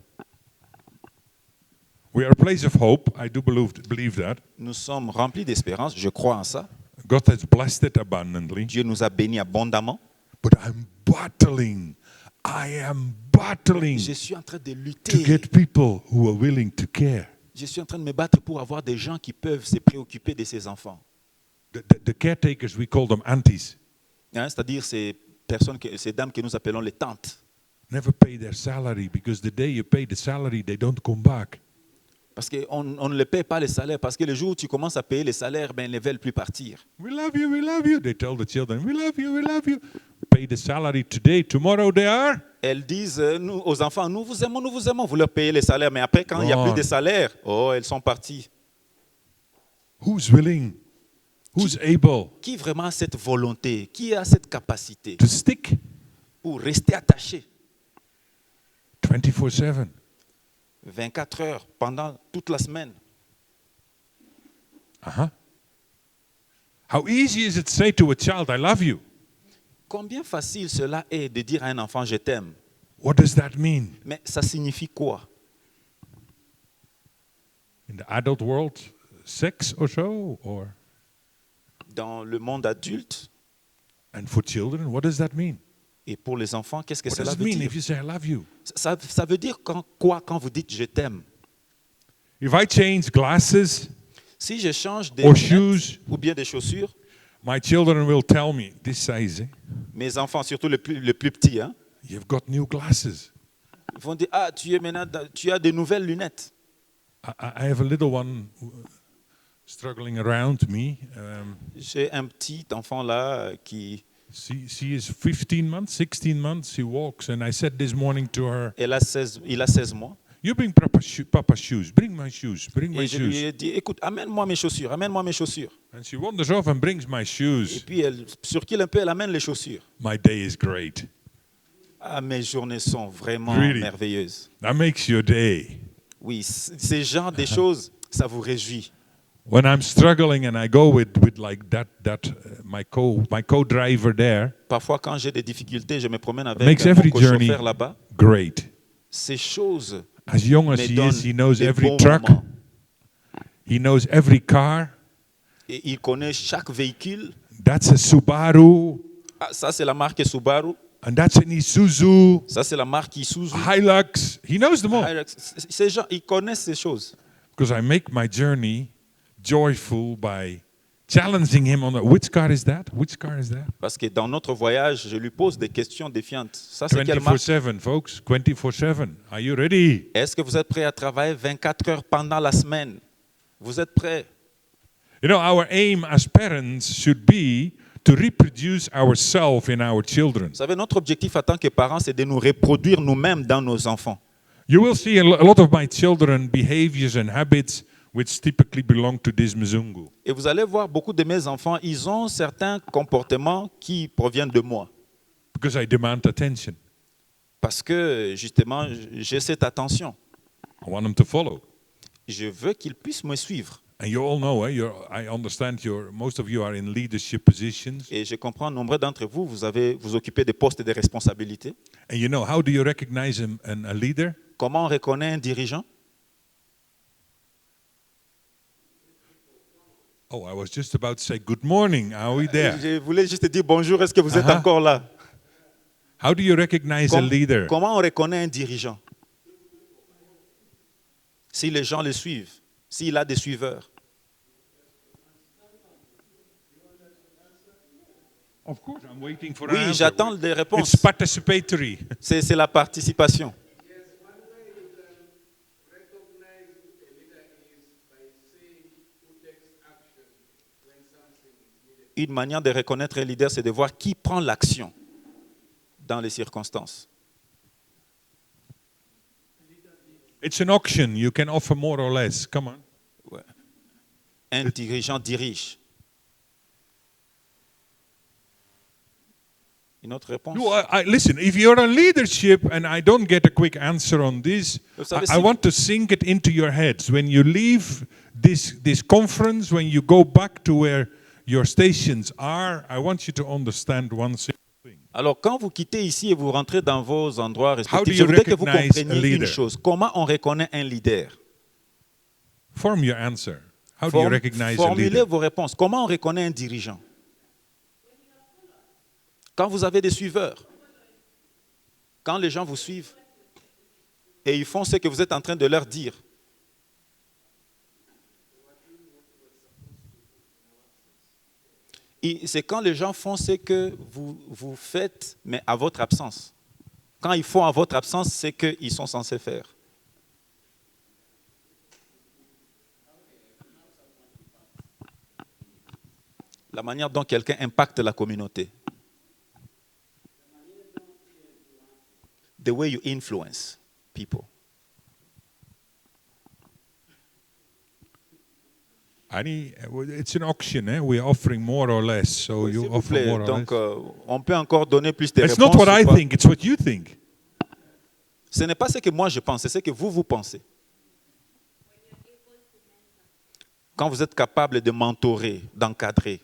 Speaker 3: We are a place of hope. I do believe that.
Speaker 2: Nous sommes remplis d'espérance. Je crois en ça.
Speaker 3: God has blessed it abundantly.
Speaker 2: Dieu nous a bénis abondamment.
Speaker 3: But I'm battling. I am battling
Speaker 2: Je suis en train de
Speaker 3: to
Speaker 2: lutter.
Speaker 3: get people who are willing to care.
Speaker 2: Je suis en train de me battre pour avoir des gens qui peuvent se préoccuper de ces enfants.
Speaker 3: The caretakers, we call them aunties,
Speaker 2: Hein, c'est-à-dire ces personnes, ces dames que nous appelons les tantes.
Speaker 3: never pay their salary because the day you pay the salary, they don't come back.
Speaker 2: Parce qu'on ne les paye pas les salaires. Parce que le jour où tu commences à payer les salaires, ben, ils ne veulent plus partir.
Speaker 3: We love you, we love you. They tell the children, we love you, we love you. Pay the salary today, tomorrow they are.
Speaker 2: Elles disent nous, aux enfants, nous vous aimons, nous vous aimons. Vous leur payez les salaires. Mais après, quand il n'y a
Speaker 3: Gone.
Speaker 2: plus de salaire, oh, elles sont parties.
Speaker 3: Who's willing? Who's able
Speaker 2: Qui vraiment a cette volonté? Qui a cette capacité
Speaker 3: to stick
Speaker 2: pour rester attaché
Speaker 3: 24/7?
Speaker 2: 24 heures pendant toute la semaine?
Speaker 3: Uh-huh. How easy is it to say to a child, I love you?
Speaker 2: Combien facile cela est de dire à un enfant, je t'aime.
Speaker 3: What does that mean?
Speaker 2: Mais ça signifie quoi?
Speaker 3: In the adult world, 6 or so? Or
Speaker 2: Dans le monde adulte
Speaker 3: and for children, what does that mean?
Speaker 2: et pour les enfants, qu'est-ce que
Speaker 3: What
Speaker 2: cela
Speaker 3: does it
Speaker 2: veut
Speaker 3: mean
Speaker 2: dire?
Speaker 3: if you say I love you?
Speaker 2: Ça veut dire quoi quand vous dites je t'aime?
Speaker 3: If I change glasses
Speaker 2: Si je change des
Speaker 3: or
Speaker 2: lunettes
Speaker 3: shoes,
Speaker 2: ou bien des chaussures,
Speaker 3: my children will tell me, this size, eh?
Speaker 2: mes enfants, surtout les plus petits, hein,
Speaker 3: You've got new glasses.
Speaker 2: ils vont dire, ah, tu as de nouvelles lunettes.
Speaker 3: I have a little one struggling around me.
Speaker 2: J'ai un petit enfant là qui
Speaker 3: She is 15 months, 16 months, she walks. And I said this morning to her,
Speaker 2: il a 16 mois.
Speaker 3: you bring Papa's shoes, bring my shoes, bring my
Speaker 2: Et je lui
Speaker 3: shoes.
Speaker 2: ai dit, écoute, amène-moi mes chaussures, amène-moi mes chaussures.
Speaker 3: And she wanders off and brings my
Speaker 2: Et
Speaker 3: shoes.
Speaker 2: puis, elle surquille un peu, elle amène les chaussures.
Speaker 3: My day is great.
Speaker 2: Ah, mes journées sont vraiment
Speaker 3: Really?
Speaker 2: merveilleuses.
Speaker 3: That makes your day.
Speaker 2: Oui, ces genres de choses, ça vous réjouit.
Speaker 3: When I'm struggling and I go with like my co-driver there,
Speaker 2: Parfois, quand j'ai des difficultés, je me promène avec
Speaker 3: makes
Speaker 2: mon
Speaker 3: every
Speaker 2: co-chauffeur
Speaker 3: journey
Speaker 2: là-bas.
Speaker 3: great.
Speaker 2: Ces choses
Speaker 3: As young as
Speaker 2: me
Speaker 3: he
Speaker 2: donnent
Speaker 3: is, he knows
Speaker 2: des
Speaker 3: every
Speaker 2: bons
Speaker 3: truck.
Speaker 2: moments.
Speaker 3: He knows every car.
Speaker 2: Et il connaît chaque véhicule.
Speaker 3: That's a Subaru.
Speaker 2: Ah, ça, c'est la marque Subaru.
Speaker 3: And that's an Isuzu.
Speaker 2: Ça, c'est la marque Isuzu.
Speaker 3: Hilux. He knows them all.
Speaker 2: Hilux. Ces gens, ils connaissent ces choses.
Speaker 3: Because I make my journey joyful by challenging him on which car is that? Which car is that?
Speaker 2: Parce que dans notre voyage, je lui pose des questions défiantes. Ça, c'est quelle marque?
Speaker 3: 24/7, folks. 24/7. Are you ready?
Speaker 2: Est-ce que vous êtes prêts à travailler 24 heures pendant la semaine? Vous êtes prêts?
Speaker 3: You know, our aim as parents should be to reproduce ourselves in our children.
Speaker 2: Vous savez, notre objectif en tant que parents, c'est de nous reproduire nous-mêmes dans nos enfants.
Speaker 3: You will see a lot of my children behaviors and habits which typically belong to this Mzungu.
Speaker 2: Et vous allez voir, beaucoup de mes enfants, ils ont certains comportements qui proviennent de moi.
Speaker 3: Because I demand attention.
Speaker 2: Parce que, justement, j'ai cette attention.
Speaker 3: I want them to follow.
Speaker 2: Je veux qu'ils puissent me suivre.
Speaker 3: And you all know, I understand most of you are in leadership positions.
Speaker 2: Et je comprends, nombreux d'entre vous, vous occupez des postes de responsabilité.
Speaker 3: And you know, how do you recognize a leader?
Speaker 2: Comment on reconnaît un dirigeant?
Speaker 3: Oh, I was just about to say, good morning, are we there?
Speaker 2: Je voulais juste dire bonjour, est-ce que vous êtes encore là?
Speaker 3: How do you recognize a leader?
Speaker 2: Comment on reconnaît un dirigeant? Si les gens le suivent, s'il a des suiveurs.
Speaker 3: Of course, I'm waiting for
Speaker 2: Oui,
Speaker 3: an answer.
Speaker 2: j'attends des réponses.
Speaker 3: It's participatory.
Speaker 2: C'est la participation. Une manière de reconnaître un leader, c'est de voir qui prend l'action dans les circonstances.
Speaker 3: It's an auction. You can offer more or less. Come on.
Speaker 2: Ouais. Un dirigeant dirige. Une autre réponse?
Speaker 3: No, listen, if you're in leadership and I don't get a quick answer on this,
Speaker 2: Vous savez,
Speaker 3: I want to sink it into your heads. When you leave this conference, when you go back to where your stations are, I want you to understand one thing.
Speaker 2: Alors, quand vous quittez ici et vous rentrez dans vos endroits
Speaker 3: How do
Speaker 2: respectifs, je
Speaker 3: you
Speaker 2: voudrais que vous
Speaker 3: recognize a
Speaker 2: compreniez une
Speaker 3: leader?
Speaker 2: chose. Comment on reconnaît un leader?
Speaker 3: Form your answer. How do you recognize a
Speaker 2: Formulez
Speaker 3: leader?
Speaker 2: vos réponses. Comment on reconnaît un dirigeant? Quand vous avez des suiveurs. Quand les gens vous suivent et ils font ce que vous êtes en train de leur dire. C'est quand les gens font ce que vous faites, mais à votre absence. Quand ils font à votre absence, c'est qu'ils sont censés faire. La manière dont quelqu'un impacte la communauté. The way you influence people.
Speaker 3: It's an auction, eh? We're offering more or less, so
Speaker 2: Oui,
Speaker 3: you
Speaker 2: s'il vous
Speaker 3: offer
Speaker 2: plaît.
Speaker 3: more or
Speaker 2: Donc,
Speaker 3: less.
Speaker 2: on peut encore donner plus de
Speaker 3: It's
Speaker 2: réponses.
Speaker 3: not what I
Speaker 2: ou pas.
Speaker 3: think, it's what you think.
Speaker 2: Ce n'est pas ce que moi je pense, c'est ce que vous pensez. Quand vous êtes capable de mentorer, d'encadrer.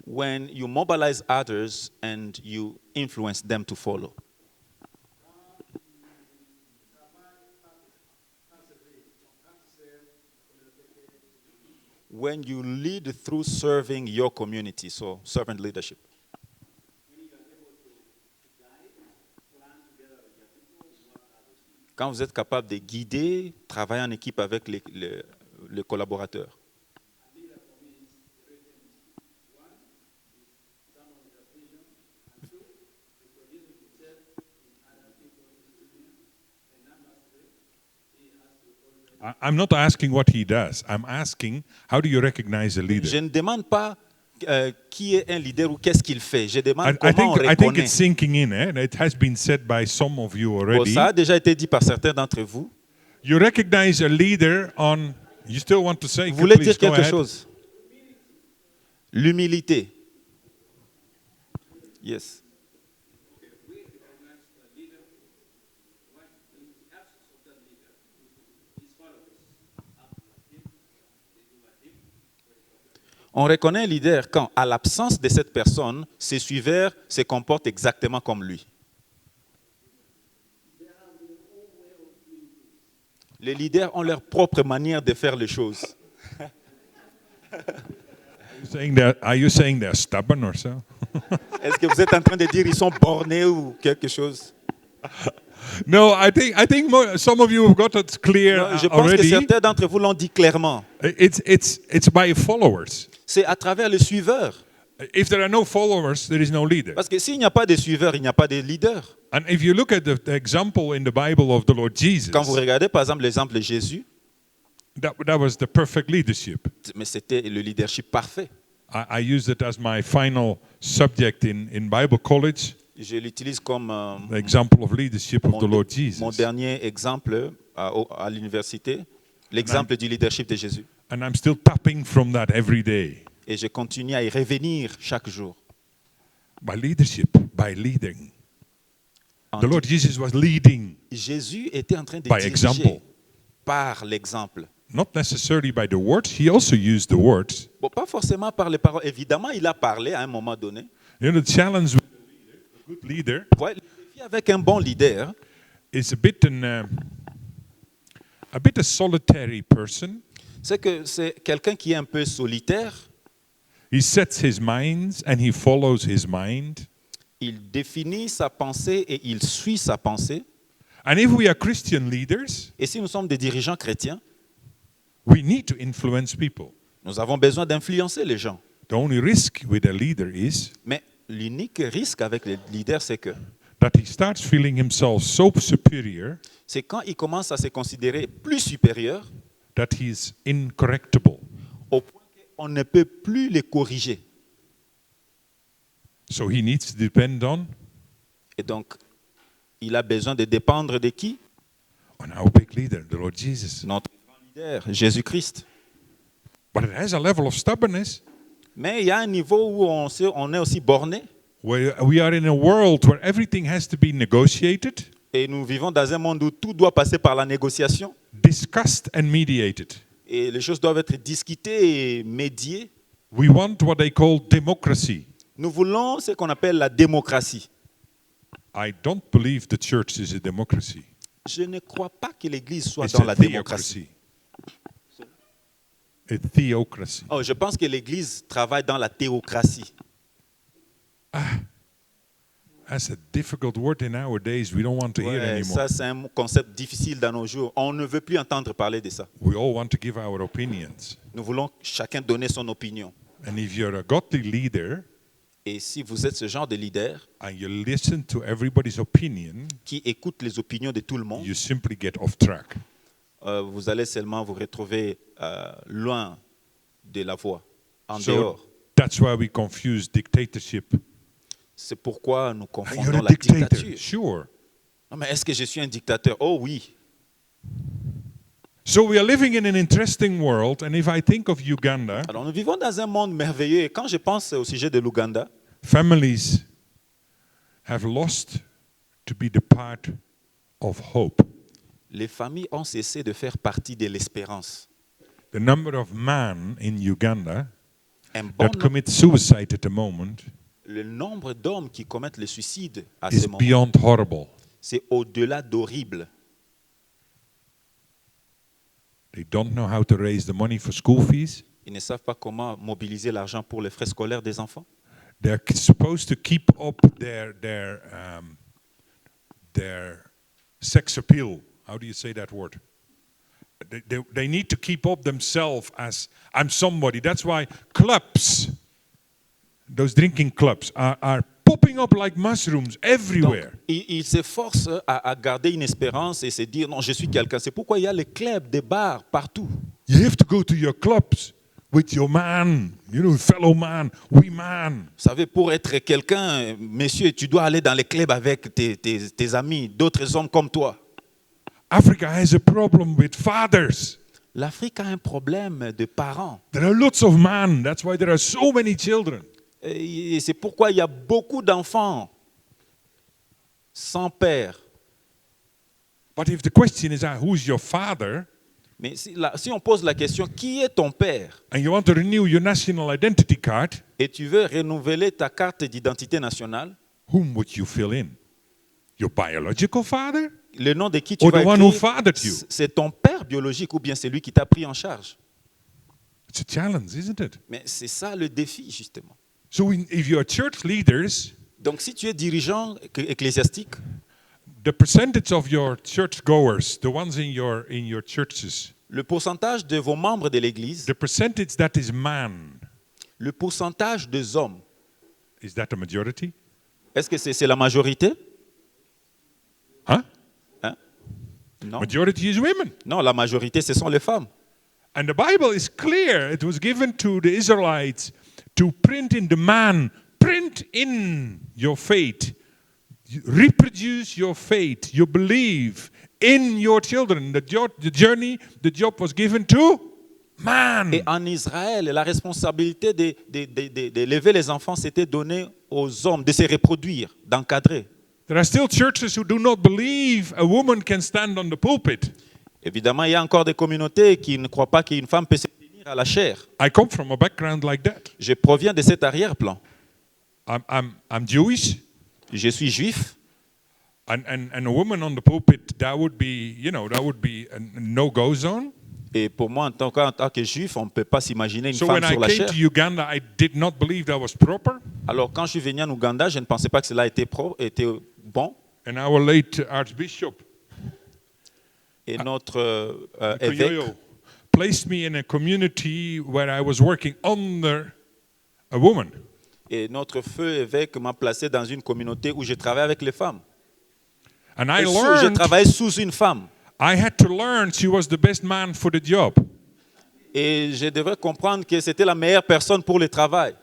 Speaker 2: When you mobilize others and you influence them to follow. When you lead through serving your community, so servant leadership. Quand vous êtes capable de guider, travailler en équipe avec les collaborateurs.
Speaker 3: I'm not asking what he does. I'm asking, how do you recognize a leader?
Speaker 2: Je ne demande pas qui est un leader ou qu'est-ce qu'il fait. Je demande
Speaker 3: I
Speaker 2: comment on
Speaker 3: think
Speaker 2: reconnaît.
Speaker 3: it's sinking in, eh? It has been said by some of you
Speaker 2: Bon,
Speaker 3: already.
Speaker 2: ça a déjà été dit par certains d'entre vous.
Speaker 3: You recognize a leader on. You still want to say?
Speaker 2: Vous voulez
Speaker 3: Please
Speaker 2: dire
Speaker 3: go
Speaker 2: quelque
Speaker 3: ahead.
Speaker 2: chose? L'humilité. Yes. On reconnaît un leader quand, à l'absence de cette personne, ses suiveurs se comportent exactement comme lui. Les leaders ont leur propre manière de faire les choses.
Speaker 3: Are you saying they're stubborn or so?
Speaker 2: Est-ce que vous êtes en train de dire qu'ils sont bornés ou quelque chose?
Speaker 3: No, I think some of you have got it clear
Speaker 2: Non, je pense que
Speaker 3: already.
Speaker 2: certains d'entre vous l'ont dit clairement.
Speaker 3: It's by followers.
Speaker 2: C'est à travers les suiveurs.
Speaker 3: If there are no followers, there is no leader.
Speaker 2: Parce que s'il n'y a pas de suiveurs, il n'y a pas de leader.
Speaker 3: And if you look at the example in the Bible of the Lord Jesus,
Speaker 2: Quand vous regardez par exemple l'exemple de Jésus,
Speaker 3: That was the perfect leadership.
Speaker 2: Mais c'était le leadership parfait.
Speaker 3: I used it as my final subject in Bible college,
Speaker 2: Je l'utilise comme
Speaker 3: the example of leadership of the Lord
Speaker 2: mon
Speaker 3: Jesus.
Speaker 2: dernier exemple à l'université, l'exemple du leadership de Jésus.
Speaker 3: And I'm still tapping from that every day.
Speaker 2: Et je continue à y revenir chaque jour.
Speaker 3: By leadership, by leading.
Speaker 2: En
Speaker 3: The Lord Jesus was leading,
Speaker 2: Jésus était en train de
Speaker 3: By
Speaker 2: diriger
Speaker 3: example.
Speaker 2: par l'exemple.
Speaker 3: not necessarily by the words. He also used the words.
Speaker 2: Bon, pas forcément par les paroles. Évidemment, il a parlé à un moment donné.
Speaker 3: You know, the challenge with a good leader
Speaker 2: Ouais, le défi avec un bon leader,
Speaker 3: is a bit a solitary person.
Speaker 2: c'est que c'est quelqu'un qui est un peu solitaire.
Speaker 3: He sets his minds and he follows his mind.
Speaker 2: Il définit sa pensée et il suit sa pensée.
Speaker 3: And if we are Christian leaders,
Speaker 2: Et si nous sommes des dirigeants chrétiens,
Speaker 3: we need to influence people.
Speaker 2: nous avons besoin d'influencer les gens.
Speaker 3: The only risk with a leader is
Speaker 2: Mais l'unique risque avec les leaders, c'est que
Speaker 3: that he starts feeling himself so superior
Speaker 2: c'est quand ils commencent à se considérer plus supérieurs
Speaker 3: that he's incorrectable.
Speaker 2: au point qu'on ne peut plus les corriger.
Speaker 3: So he needs to depend on
Speaker 2: Et donc, il a besoin de dépendre de qui?
Speaker 3: our big leader, the Lord Jesus.
Speaker 2: Notre grand leader, Jésus-Christ.
Speaker 3: But it has a level of stubbornness.
Speaker 2: Mais il y a un niveau où on est aussi borné.
Speaker 3: We are in a world where everything has to be negotiated,
Speaker 2: Et nous vivons dans un monde où tout doit passer par la négociation.
Speaker 3: discussed, and mediated.
Speaker 2: Et les choses doivent être discutées et médiées.
Speaker 3: We want what they call democracy.
Speaker 2: Nous voulons ce qu'on appelle la démocratie.
Speaker 3: I don't believe the church is a democracy.
Speaker 2: Je ne crois pas que l'Église soit
Speaker 3: It's
Speaker 2: dans
Speaker 3: a
Speaker 2: la démocratie.
Speaker 3: theocracy. A theocracy.
Speaker 2: Oh, je pense que l'Église travaille dans la théocratie.
Speaker 3: That's a difficult word in our days. We don't want to hear
Speaker 2: Ouais,
Speaker 3: anymore.
Speaker 2: ça, c'est un concept difficile dans nos jours. On ne veut plus entendre parler de ça.
Speaker 3: We all want to give our opinions.
Speaker 2: Nous voulons chacun donner son opinion.
Speaker 3: And if you're a godly leader
Speaker 2: Et si vous êtes ce genre de leader
Speaker 3: and you listen to everybody's opinion,
Speaker 2: qui écoute les opinions de tout le monde,
Speaker 3: you simply get off track.
Speaker 2: vous allez seulement vous retrouver loin de la voie, en dehors.
Speaker 3: So that's why we confuse dictatorship.
Speaker 2: C'est pourquoi nous
Speaker 3: You're
Speaker 2: confondons
Speaker 3: a
Speaker 2: la
Speaker 3: dictator.
Speaker 2: dictature.
Speaker 3: Sure.
Speaker 2: Non, mais est-ce que je suis un dictateur? Oh oui.
Speaker 3: So we are living in an interesting world, and if I think of Uganda,
Speaker 2: Alors nous vivons dans un monde merveilleux et quand je pense au sujet de l'Ouganda,
Speaker 3: families have lost to be the part of hope.
Speaker 2: les familles ont cessé de faire partie de l'espérance.
Speaker 3: The number of men in Uganda
Speaker 2: Un bon
Speaker 3: that commit suicide at the moment
Speaker 2: le nombre d'hommes qui commettent le suicide à
Speaker 3: is
Speaker 2: ce moment,
Speaker 3: beyond horrible.
Speaker 2: c'est au-delà d'horrible.
Speaker 3: They don't know how to raise the money for school fees.
Speaker 2: Ils ne savent pas comment mobiliser l'argent pour les frais scolaires des enfants.
Speaker 3: They're supposed to keep up their sex appeal. How do you say that word? They need to keep up themselves as I'm somebody. That's why clubs, those drinking clubs, are popping up like mushrooms
Speaker 2: Donc,
Speaker 3: everywhere.
Speaker 2: ils s'efforcent à garder une espérance et se dire non, je suis quelqu'un. C'est pourquoi il y a les clubs, des bars partout.
Speaker 3: You have to go to your clubs with your man, fellow man, we man.
Speaker 2: Vous savez, pour être quelqu'un, monsieur, tu dois aller dans les clubs avec tes amis, d'autres hommes comme toi.
Speaker 3: Africa has a problem with fathers.
Speaker 2: L'Afrique a un problème de parents.
Speaker 3: There are lots of men. That's why there are so many children.
Speaker 2: Et c'est pourquoi il y a beaucoup d'enfants sans père.
Speaker 3: But if the question is, who's your father?
Speaker 2: Mais si on pose la question, qui est ton père?
Speaker 3: And you want to renew your national identity card,
Speaker 2: Et tu veux renouveler ta carte d'identité nationale,
Speaker 3: whom would you fill in? Your biological father?
Speaker 2: le nom de qui tu
Speaker 3: Or
Speaker 2: vas
Speaker 3: the one who
Speaker 2: écrire,
Speaker 3: fathered you?
Speaker 2: c'est ton père biologique ou bien c'est lui qui t'a pris en charge.
Speaker 3: It's a challenge, isn't it?
Speaker 2: Mais c'est ça le défi, justement.
Speaker 3: So if you're church leaders,
Speaker 2: Donc si tu es dirigeant ecclésiastique,
Speaker 3: the percentage of your church goers, the ones in your churches,
Speaker 2: le pourcentage de vos membres de l'Église,
Speaker 3: the percentage that is man,
Speaker 2: le pourcentage des hommes,
Speaker 3: is that a majority?
Speaker 2: est-ce que c'est la majorité?
Speaker 3: Huh?
Speaker 2: Hein? Non.
Speaker 3: Majority is women.
Speaker 2: Non, la majorité, ce sont les femmes.
Speaker 3: And the Bible is clear. It was given to the Israelites to print in the man, print in your faith, reproduce your faith, your belief in your children. The job was given to man.
Speaker 2: Et en Israël, la responsabilité d'élever les enfants, c'était donnée aux hommes, de se reproduire, d'encadrer.
Speaker 3: There are still churches who do not believe a woman can stand on the pulpit.
Speaker 2: Évidemment, il y a encore des communautés qui ne croient pas qu'une femme peut se tenir à la chair.
Speaker 3: I come from a background like that.
Speaker 2: Je proviens de cet arrière-plan.
Speaker 3: I'm Jewish,
Speaker 2: Je suis juif.
Speaker 3: and a woman on the pulpit, that would be a no-go zone.
Speaker 2: Et pour moi, en tant que juif, on ne peut pas s'imaginer une
Speaker 3: So
Speaker 2: femme
Speaker 3: when I
Speaker 2: sur la
Speaker 3: came
Speaker 2: chair.
Speaker 3: to Uganda, I did not believe that was proper.
Speaker 2: Alors, quand je suis venu en Ouganda, je ne pensais pas que cela était bon.
Speaker 3: And our late Archbishop,
Speaker 2: Et notre évêque
Speaker 3: Koyoyo, placed me in a community where I was working under a woman.
Speaker 2: et notre feu évêque m'a placé dans une communauté où je travaille avec les femmes.
Speaker 3: And
Speaker 2: Et
Speaker 3: I
Speaker 2: je
Speaker 3: learned,
Speaker 2: travaille sous une femme.
Speaker 3: I had to learn she was the best man for the job.
Speaker 2: Et je devrais comprendre que c'était la meilleure personne pour le travail.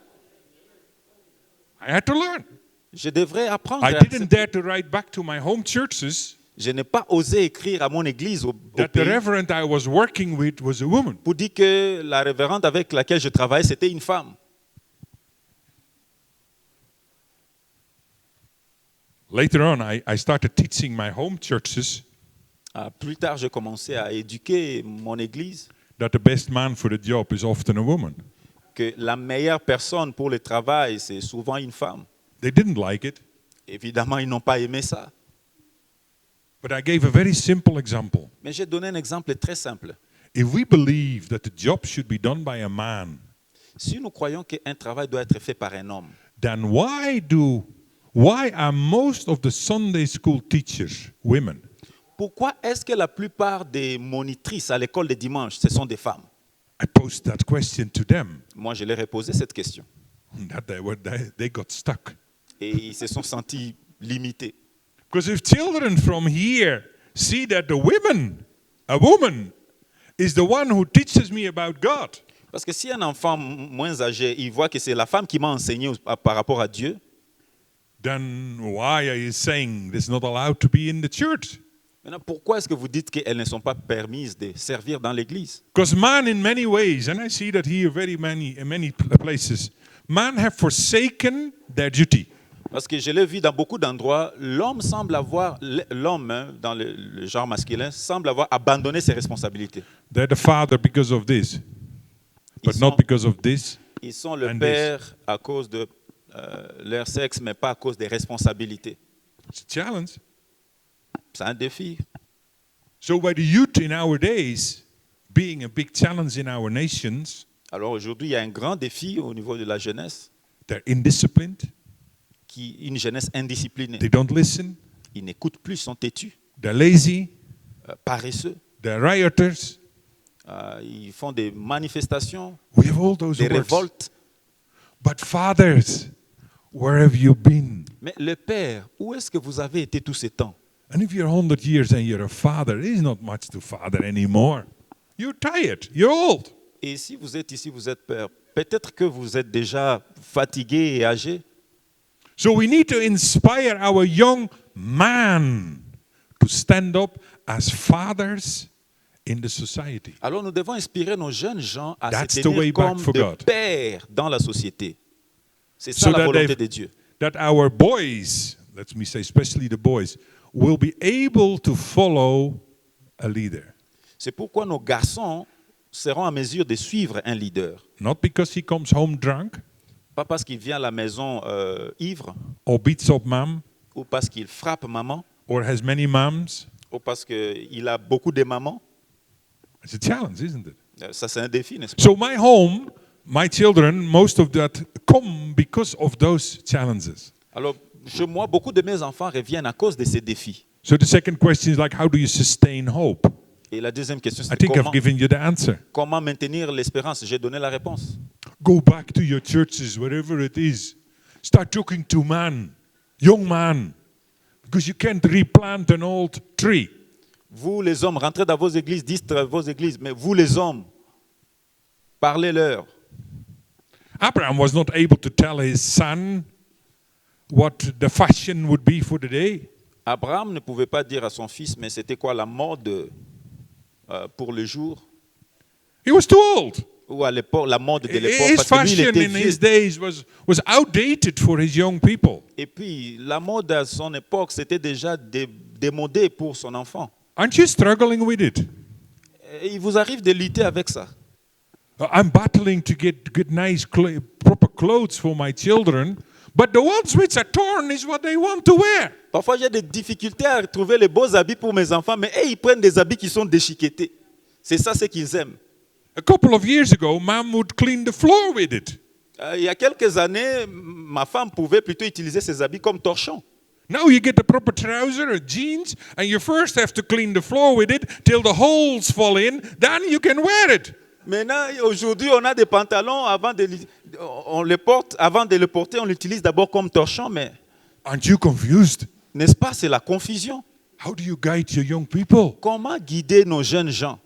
Speaker 3: I had to learn.
Speaker 2: Je devrais apprendre.
Speaker 3: I
Speaker 2: à
Speaker 3: didn't
Speaker 2: accepter.
Speaker 3: dare to write back to my home churches
Speaker 2: Je n'ai pas osé écrire à mon église au
Speaker 3: that the
Speaker 2: pays
Speaker 3: reverend I was working with was a woman.
Speaker 2: pour dire que la révérende avec laquelle je travaille, c'était une femme.
Speaker 3: Later on, I started teaching my home churches
Speaker 2: Plus tard, j'ai commencé à éduquer mon église
Speaker 3: that the best man for the job is often a woman.
Speaker 2: que la meilleure personne pour le travail, c'est souvent une femme.
Speaker 3: They didn't like it,
Speaker 2: Évidemment, ils n'ont pas aimé ça.
Speaker 3: but I gave a very simple example.
Speaker 2: Mais j'ai donné un exemple très simple.
Speaker 3: If we believe that the job should be done by a man,
Speaker 2: Si nous croyons qu'un travail doit être fait par un homme,
Speaker 3: then why are most of the Sunday school teachers women?
Speaker 2: pourquoi est-ce que la plupart des monitrices à l'école de dimanche, ce sont des femmes?
Speaker 3: I posed that question to them.
Speaker 2: Moi, je leur ai posé cette question.
Speaker 3: That they got stuck.
Speaker 2: Et ils se sont sentis limités.
Speaker 3: Because if children from here see that a woman, is the one who teaches me about God,
Speaker 2: Parce que si un enfant moins âgé, il voit que c'est la femme qui m'a enseigné par rapport à Dieu,
Speaker 3: then why are you saying this is not allowed to be in the church?
Speaker 2: maintenant, pourquoi est-ce que vous dites qu'elles ne sont pas permises de servir dans l'église?
Speaker 3: Because man, in many ways, and I see that here in many places, man have forsaken their duty.
Speaker 2: Parce que je l'ai vu dans beaucoup d'endroits, l'homme dans le genre masculin semble avoir abandonné ses responsabilités.
Speaker 3: They're the father because of this, but not because of this.
Speaker 2: Ils sont le
Speaker 3: And
Speaker 2: père à cause de leur sexe, mais pas à cause des responsabilités.
Speaker 3: It's a challenge.
Speaker 2: C'est un défi.
Speaker 3: So by the youth in our days being a big challenge in our nations,
Speaker 2: Alors aujourd'hui, il y a un grand défi au niveau de la jeunesse,
Speaker 3: they're indisciplined,
Speaker 2: une jeunesse indisciplinée.
Speaker 3: they don't listen,
Speaker 2: Ils n'écoutent plus, ils sont têtus,
Speaker 3: they're lazy,
Speaker 2: paresseux.
Speaker 3: they're rioters.
Speaker 2: Ils font des manifestations,
Speaker 3: We have all those
Speaker 2: des
Speaker 3: words.
Speaker 2: révoltes.
Speaker 3: But fathers, where have you been?
Speaker 2: Mais le père, où est-ce que vous avez été tous ces temps?
Speaker 3: And if you're 100 years and you're a father, it is not much to father anymore. You're tired, you're old.
Speaker 2: Et si vous êtes ici, vous êtes père, peut-être que vous êtes déjà fatigué et âgé.
Speaker 3: So we need to inspire our young man to stand up as fathers in the society.
Speaker 2: Alors nous devons inspirer nos jeunes gens à
Speaker 3: That's
Speaker 2: se
Speaker 3: the way
Speaker 2: tenir
Speaker 3: back
Speaker 2: comme
Speaker 3: for
Speaker 2: des
Speaker 3: God.
Speaker 2: pères dans la société. C'est ça
Speaker 3: So
Speaker 2: la
Speaker 3: that
Speaker 2: volonté
Speaker 3: they've-
Speaker 2: de Dieu.
Speaker 3: That our boys, let me say especially the boys, will be able to follow a leader.
Speaker 2: C'est pourquoi nos garçons seront en mesure de suivre un leader.
Speaker 3: Not because he comes home drunk
Speaker 2: Pas parce qu'il vient à la maison ivre,
Speaker 3: or beats up mom
Speaker 2: ou parce qu'il frappe maman,
Speaker 3: or has many moms.
Speaker 2: ou parce qu'il a beaucoup de mamans.
Speaker 3: It's a challenge, isn't it?
Speaker 2: Ça, c'est un défi, n'est-ce pas?
Speaker 3: So my home, my children, most of that come because of those challenges.
Speaker 2: Alors, chez moi, beaucoup de mes enfants reviennent à cause de ces défis.
Speaker 3: So the second question is like, how do you sustain hope?
Speaker 2: Et la deuxième question,
Speaker 3: I
Speaker 2: c'est
Speaker 3: think I've given you the answer.
Speaker 2: comment maintenir l'espérance? J'ai donné la réponse.
Speaker 3: Go back to your churches, wherever it is. Start talking to man, young man, because you can't replant an old tree.
Speaker 2: Vous, les hommes, rentrez dans vos églises, dites à vos églises, mais vous, les hommes, Parlez-leur.
Speaker 3: Abraham was not able to tell his son what the fashion would be for the day.
Speaker 2: Abraham ne pouvait pas dire à son fils, mais c'était quoi la mode pour le jour,
Speaker 3: He was too old.
Speaker 2: ou à l'époque, la mode de l'époque,
Speaker 3: His
Speaker 2: parce que lui, il
Speaker 3: fashion
Speaker 2: était
Speaker 3: in
Speaker 2: vieux.
Speaker 3: his days was outdated for his young people.
Speaker 2: Et puis, la mode à son époque, c'était déjà démodé pour son enfant.
Speaker 3: Aren't you struggling with it?
Speaker 2: Et il vous arrive de lutter avec ça.
Speaker 3: I'm battling to get nice, proper clothes for my children, but the ones which are torn is what they want to wear.
Speaker 2: Parfois, j'ai des difficultés à trouver les beaux habits pour mes enfants, mais ils prennent des habits qui sont déchiquetés. C'est ça ce qu'ils aiment.
Speaker 3: A couple of years ago, Mom would clean the floor with it.
Speaker 2: Il y a quelques années, ma femme pouvait plutôt utiliser ces habits comme torchons.
Speaker 3: Now you get a proper trouser or jeans, and you first have to clean the floor with it till the holes fall in, then you can wear it.
Speaker 2: Maintenant, aujourd'hui, on a des pantalons, on les porte, avant de les porter, on l'utilise d'abord comme torchon, mais
Speaker 3: Aren't you confused?
Speaker 2: n'est-ce pas, c'est la confusion.
Speaker 3: How do you guide your young people?
Speaker 2: Comment guider nos jeunes gens?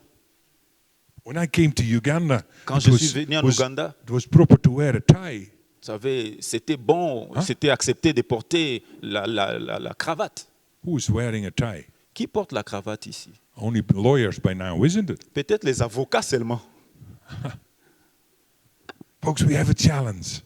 Speaker 3: When I came to Uganda,
Speaker 2: Quand
Speaker 3: it
Speaker 2: je suis venu en Ouganda,
Speaker 3: it was proper to wear a tie.
Speaker 2: vous savez, c'était bon,
Speaker 3: Hein?
Speaker 2: c'était accepté de porter la cravate.
Speaker 3: Who is wearing a tie?
Speaker 2: Qui porte la cravate ici?
Speaker 3: Only lawyers by now, isn't it?
Speaker 2: Peut-être les avocats seulement.
Speaker 3: Folks, we have a challenge.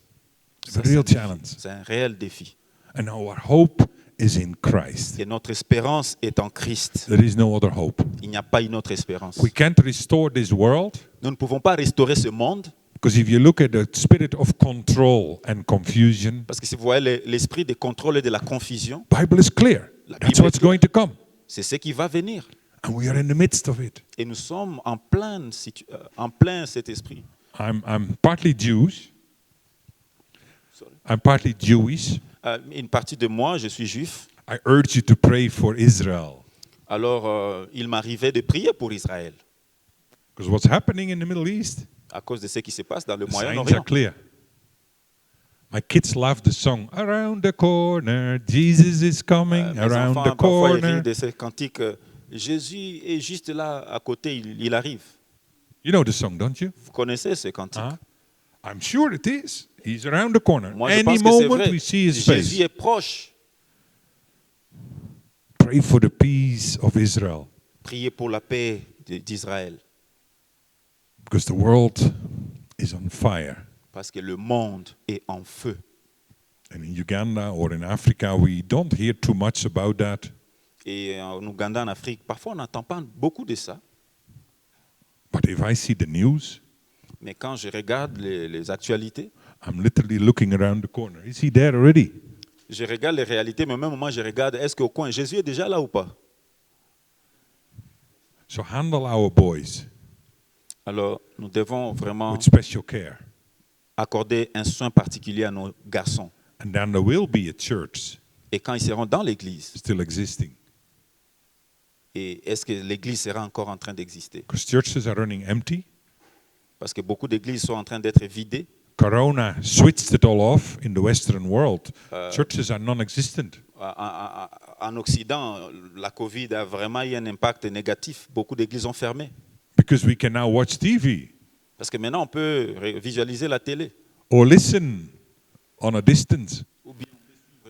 Speaker 3: It's
Speaker 2: Ça,
Speaker 3: a real
Speaker 2: c'est
Speaker 3: challenge.
Speaker 2: C'est un réel défi.
Speaker 3: And our hope is in Christ.
Speaker 2: Et notre espérance est en Christ.
Speaker 3: There is no other hope.
Speaker 2: Il n'y a pas une autre espérance.
Speaker 3: We can't restore this world
Speaker 2: Nous ne pouvons pas restaurer ce monde,
Speaker 3: because if you look at the spirit of control and confusion,
Speaker 2: parce que si vous voyez l'esprit de contrôle et de la confusion,
Speaker 3: Bible is clear.
Speaker 2: La
Speaker 3: That's
Speaker 2: Bible
Speaker 3: what's
Speaker 2: est claire.
Speaker 3: going to come.
Speaker 2: c'est ce qui va venir.
Speaker 3: And we are in the midst of it.
Speaker 2: Et nous sommes en plein cet esprit.
Speaker 3: I'm partly Jewish.
Speaker 2: Sorry.
Speaker 3: I'm partly Jewish.
Speaker 2: Une partie de moi, je suis juif.
Speaker 3: I urge you to pray for Israel.
Speaker 2: Alors, il m'arrivait de prier pour Israël
Speaker 3: Because what's happening in the Middle East,
Speaker 2: à cause de ce qui se passe dans le
Speaker 3: the signs are
Speaker 2: Moyen-Orient.
Speaker 3: clear. My kids love the song, Around the corner, Jesus is coming,
Speaker 2: Mes
Speaker 3: around
Speaker 2: enfants,
Speaker 3: the
Speaker 2: parfois, ils
Speaker 3: corner.
Speaker 2: rient de ces cantiques. Jésus est juste là, à côté, il arrive.
Speaker 3: You know the song, don't you?
Speaker 2: Vous connaissez ce cantique?
Speaker 3: Huh? I'm sure it is. He's around the corner.
Speaker 2: Moi, je
Speaker 3: Any
Speaker 2: pense que c'est
Speaker 3: moment
Speaker 2: vrai.
Speaker 3: we see his
Speaker 2: Jésus
Speaker 3: face.
Speaker 2: est proche.
Speaker 3: Pray for the peace of Israel.
Speaker 2: Priez pour la paix d'Israël.
Speaker 3: Because the world is on fire.
Speaker 2: Parce que le monde est en feu.
Speaker 3: And in Uganda or in Africa, we don't hear too much about that.
Speaker 2: Et en Ouganda, en Afrique, parfois on n'entend pas beaucoup de ça.
Speaker 3: But if I see the news,
Speaker 2: Mais quand je regarde les actualités,
Speaker 3: I'm literally looking around the corner. Is he there already?
Speaker 2: je regarde les réalités, mais au même moment, je regarde, est-ce qu'au coin, Jésus est déjà là ou pas?
Speaker 3: So handle our boys
Speaker 2: Alors, nous devons vraiment
Speaker 3: with special care.
Speaker 2: accorder un soin particulier à nos garçons.
Speaker 3: And then there will be a church
Speaker 2: Et quand ils seront dans l'église,
Speaker 3: still existing.
Speaker 2: et est-ce que l'église sera encore en train d'exister?
Speaker 3: Because churches are running empty.
Speaker 2: Parce que beaucoup d'églises sont en train d'être vidées.
Speaker 3: Corona switched it all off in the Western world. Churches are non-existent.
Speaker 2: En Occident, la Covid a vraiment eu un impact négatif. Beaucoup d'églises ont fermé.
Speaker 3: Because we can now watch TV
Speaker 2: Parce que maintenant, on peut visualiser la télé.
Speaker 3: or listen on a distance.
Speaker 2: Ou bien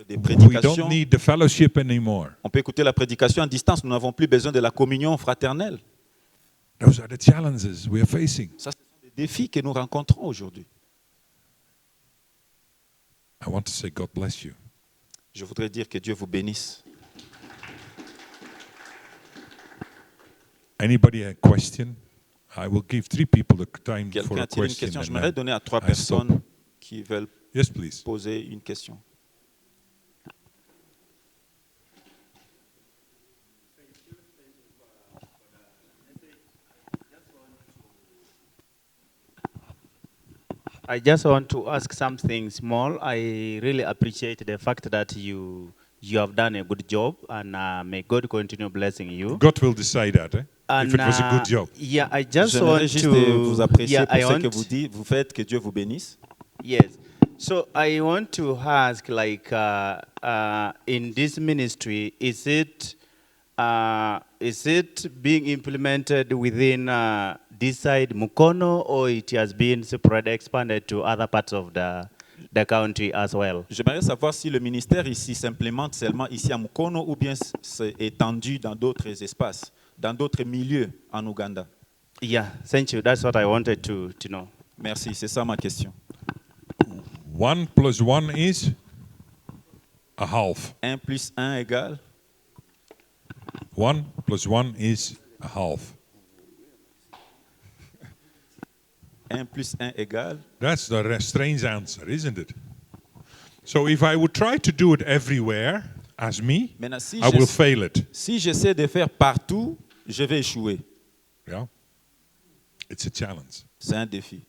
Speaker 2: des
Speaker 3: We
Speaker 2: prédications.
Speaker 3: don't need the fellowship anymore.
Speaker 2: On peut écouter la prédication à distance. Nous n'avons plus besoin de la communion fraternelle.
Speaker 3: Those are the challenges we are facing.
Speaker 2: Ça, ce sont des défis que nous rencontrons aujourd'hui.
Speaker 3: I want to say God bless you.
Speaker 2: Je voudrais dire que Dieu vous bénisse.
Speaker 3: Anybody a question? I will give 3 people the time for
Speaker 2: Quelqu'un
Speaker 3: a
Speaker 2: a-t-il une
Speaker 3: question.
Speaker 2: question?
Speaker 3: and
Speaker 2: J'aimerais
Speaker 3: then
Speaker 2: donner à 3
Speaker 3: I stop.
Speaker 2: personnes qui veulent
Speaker 3: Yes, please.
Speaker 2: poser une question.
Speaker 4: I just want to ask something small. I really appreciate the fact that you have done a good job, and may God continue blessing you.
Speaker 3: God will decide that, if
Speaker 4: And,
Speaker 3: it was a good job.
Speaker 4: Yeah, I just
Speaker 2: J'aimerais
Speaker 4: want
Speaker 2: juste
Speaker 4: to
Speaker 2: vous apprécier
Speaker 4: yeah,
Speaker 2: pour
Speaker 4: I
Speaker 2: ce
Speaker 4: want,
Speaker 2: que vous faites. Que Dieu vous bénisse.
Speaker 4: Yes. So I want to ask, like, in this ministry, is it being implemented within this side Mukono, or it has been spread, expanded to other parts of the country as well?
Speaker 2: J'aimerais savoir si le ministère ici s'implémente seulement ici à Mukono ou bien c'est étendu dans d'autres espaces, dans d'autres milieux en Ouganda.
Speaker 4: Yeah, thank you. That's what I wanted to know.
Speaker 2: Merci, c'est ça ma question.
Speaker 3: 1 plus 1 is a half.
Speaker 2: 1 plus 1 égale
Speaker 3: 1 plus 1 is a half.
Speaker 2: 1 plus 1 égale.
Speaker 3: That's the strange answer, isn't it? So if I would try to do it everywhere as me,
Speaker 2: Maintenant, si
Speaker 3: I will fail it.
Speaker 2: si j'essaie de faire partout, je vais échouer.
Speaker 3: Yeah? It's a challenge.
Speaker 2: C'est un défi.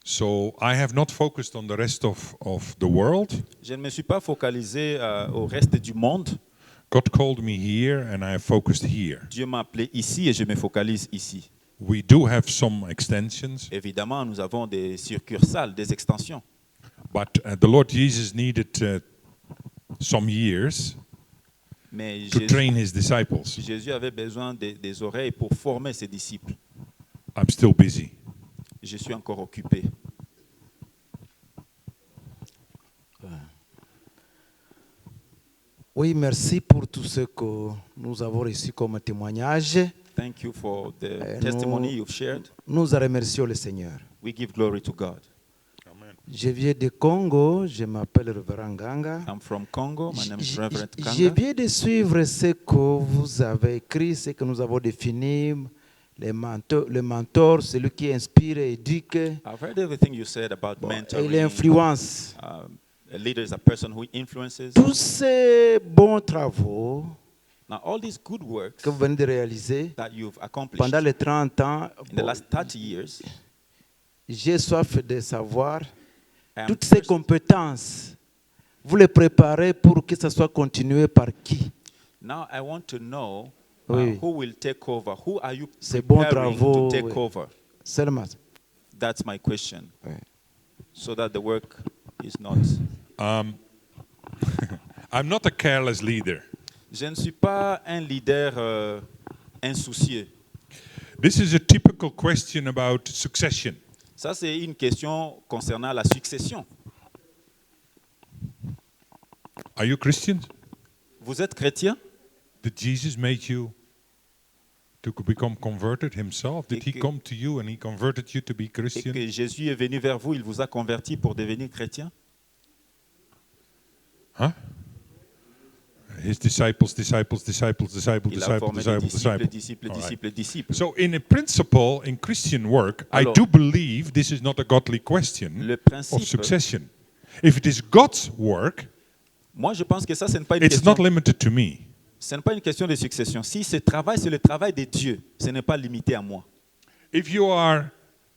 Speaker 3: So I have not focused on the rest of the world.
Speaker 2: Je ne me suis pas focalisé au reste du monde.
Speaker 3: God called me here and I have focused here.
Speaker 2: Dieu m'a appelé ici et je me focalise ici.
Speaker 3: We do have some extensions,
Speaker 2: Évidemment, nous avons des succursales, des extensions.
Speaker 3: but the Lord Jesus needed some years
Speaker 2: Mais
Speaker 3: to train his disciples.
Speaker 2: Jésus avait besoin des oreilles pour former ses disciples.
Speaker 3: I'm still busy.
Speaker 2: Je suis encore occupé.
Speaker 5: Oui, merci pour tout ce que nous avons reçu comme témoignage.
Speaker 2: Thank you for the
Speaker 5: nous-
Speaker 2: testimony you've shared.
Speaker 5: Nous remercions le Seigneur.
Speaker 2: We give glory to God.
Speaker 5: Je viens de Congo, je m'appelle Reverend Ganga.
Speaker 2: I'm from Congo. My name is Reverend
Speaker 5: Je
Speaker 2: Kanga.
Speaker 5: viens de suivre ce que vous avez écrit, ce que nous avons défini, le mentor, celui qui inspire et éduque,
Speaker 2: I've heard everything you said about
Speaker 5: et
Speaker 2: mentoring.
Speaker 5: l'influence.
Speaker 2: A leader is a person who influences.
Speaker 5: Tous ces bons travaux
Speaker 2: Now, all these good works
Speaker 5: que vous venez de réaliser
Speaker 2: that you've accomplished
Speaker 5: pendant les 30 ans,
Speaker 2: in the last 30 years,
Speaker 5: j'ai soif de savoir
Speaker 2: I am
Speaker 5: toutes ces
Speaker 2: thirsty.
Speaker 5: compétences. Vous les préparez pour que ça soit continué par qui?
Speaker 2: Now I want to know
Speaker 5: Oui.
Speaker 2: who will take over. Who are you
Speaker 5: Ces bons
Speaker 2: preparing
Speaker 5: travaux,
Speaker 2: to take
Speaker 5: oui.
Speaker 2: over?
Speaker 5: Seulement.
Speaker 2: That's my question.
Speaker 5: Oui.
Speaker 2: So that the work is not.
Speaker 3: I'm not a careless leader.
Speaker 2: Je ne suis pas un leader insoucieux.
Speaker 3: This is a typical question about succession.
Speaker 2: Ça, c'est une question concernant la succession.
Speaker 3: Are you Christians?
Speaker 2: Vous êtes chrétien?
Speaker 3: Did Jesus make you to become converted himself? Did
Speaker 2: Et
Speaker 3: he
Speaker 2: que-
Speaker 3: come to you and he converted you to be
Speaker 2: Et
Speaker 3: Christian?
Speaker 2: que Jésus est venu vers vous, il vous a converti pour devenir chrétien?
Speaker 3: Huh? His disciples, disciples, disciples, disciples,
Speaker 2: Il a
Speaker 3: disciples,
Speaker 2: formé des
Speaker 3: disciples,
Speaker 2: disciples,
Speaker 3: disciples.
Speaker 2: disciples,
Speaker 3: All right.
Speaker 2: disciples, disciples.
Speaker 3: So, in a principle, in Christian work, I
Speaker 2: Alors-
Speaker 3: do believe this is not a godly question
Speaker 2: Le
Speaker 3: of
Speaker 2: principe,
Speaker 3: succession. If it is God's work,
Speaker 2: moi je pense que ça, ce n'est pas une
Speaker 3: it's
Speaker 2: question.
Speaker 3: not limited to me.
Speaker 2: Ce n'est pas une question de succession. Si ce travail, c'est le travail de Dieu, ce n'est pas limité à moi.
Speaker 3: If you are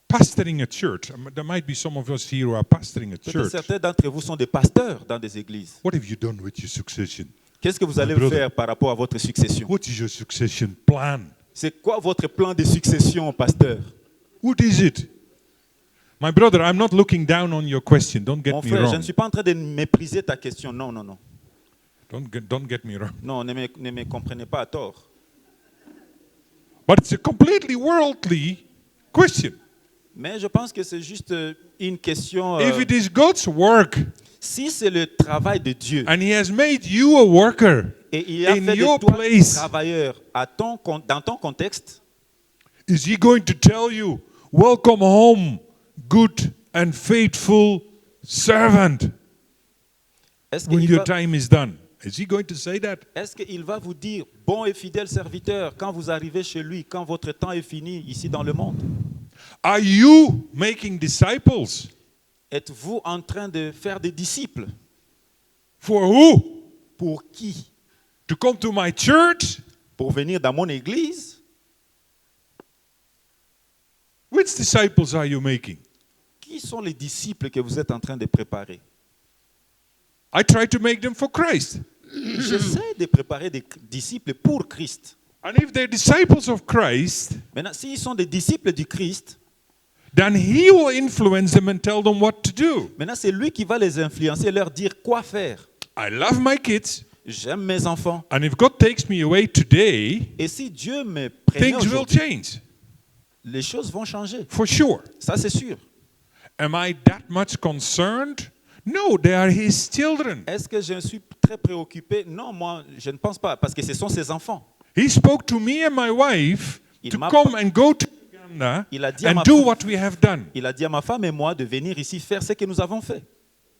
Speaker 3: pastoring a church, there might be some of us here who are pastoring a
Speaker 2: Peut-être
Speaker 3: church.
Speaker 2: certains d'entre vous sont des pasteurs dans des églises.
Speaker 3: What have you done with your succession?
Speaker 2: Qu'est-ce que vous allez
Speaker 3: brother.
Speaker 2: faire par rapport à votre succession?
Speaker 3: What is your succession plan?
Speaker 2: C'est quoi votre plan de succession, pasteur?
Speaker 3: What is it? My brother, I'm not looking down on your question. Don't get
Speaker 2: Mon
Speaker 3: me
Speaker 2: frère, je
Speaker 3: wrong.
Speaker 2: ne suis pas en train de mépriser ta question. Non, non, non.
Speaker 3: Don't get me wrong.
Speaker 2: Non, ne me comprenez pas à tort.
Speaker 3: But it's a completely worldly question.
Speaker 2: Mais je pense que c'est juste une question.
Speaker 3: If it is God's work
Speaker 2: Si c'est le travail de Dieu
Speaker 3: and He has made you a worker
Speaker 2: et il a
Speaker 3: in
Speaker 2: fait de
Speaker 3: your
Speaker 2: toi
Speaker 3: place,
Speaker 2: travailleur dans ton contexte,
Speaker 3: is He going to tell you, "Welcome home, good and faithful servant,"
Speaker 2: est-ce
Speaker 3: when
Speaker 2: qu'il
Speaker 3: your
Speaker 2: va,
Speaker 3: time is done? Is He going to say that?
Speaker 2: est-ce qu'il va vous dire, bon et fidèle serviteur, quand vous arrivez chez lui, quand votre temps est fini ici dans le monde?
Speaker 3: Are you making disciples?
Speaker 2: Êtes-vous en train de faire des disciples?
Speaker 3: For who?
Speaker 2: Pour qui?
Speaker 3: To come to my church?
Speaker 2: Pour venir dans mon église?
Speaker 3: Which disciples are you making?
Speaker 2: Qui sont les disciples que vous êtes en train de préparer?
Speaker 3: I try to make them for Christ.
Speaker 2: J'essaie de préparer des disciples pour Christ.
Speaker 3: And if they're disciples of Christ,
Speaker 2: Maintenant, s'ils sont des disciples du Christ,
Speaker 3: then He will influence them and tell them what to do.
Speaker 2: maintenant c'est lui qui va les influencer et leur dire quoi faire.
Speaker 3: I love my kids,
Speaker 2: J'aime mes enfants.
Speaker 3: and if God takes me away today,
Speaker 2: Et si Dieu me prenait
Speaker 3: things will
Speaker 2: aujourd'hui,
Speaker 3: change.
Speaker 2: les choses vont changer.
Speaker 3: For sure.
Speaker 2: Ça, c'est sûr.
Speaker 3: Am I that much concerned? No, they are his children.
Speaker 2: Est-ce que je suis très préoccupé? Non, moi, je ne pense pas, parce que ce sont ses enfants.
Speaker 3: He spoke to me and my wife
Speaker 2: Il
Speaker 3: to
Speaker 2: m'a
Speaker 3: come and go to Uganda
Speaker 2: Il a dit à
Speaker 3: and
Speaker 2: ma
Speaker 3: do
Speaker 2: femme-
Speaker 3: what we have done.
Speaker 2: Il a dit à ma femme et moi de venir ici faire ce que nous avons fait.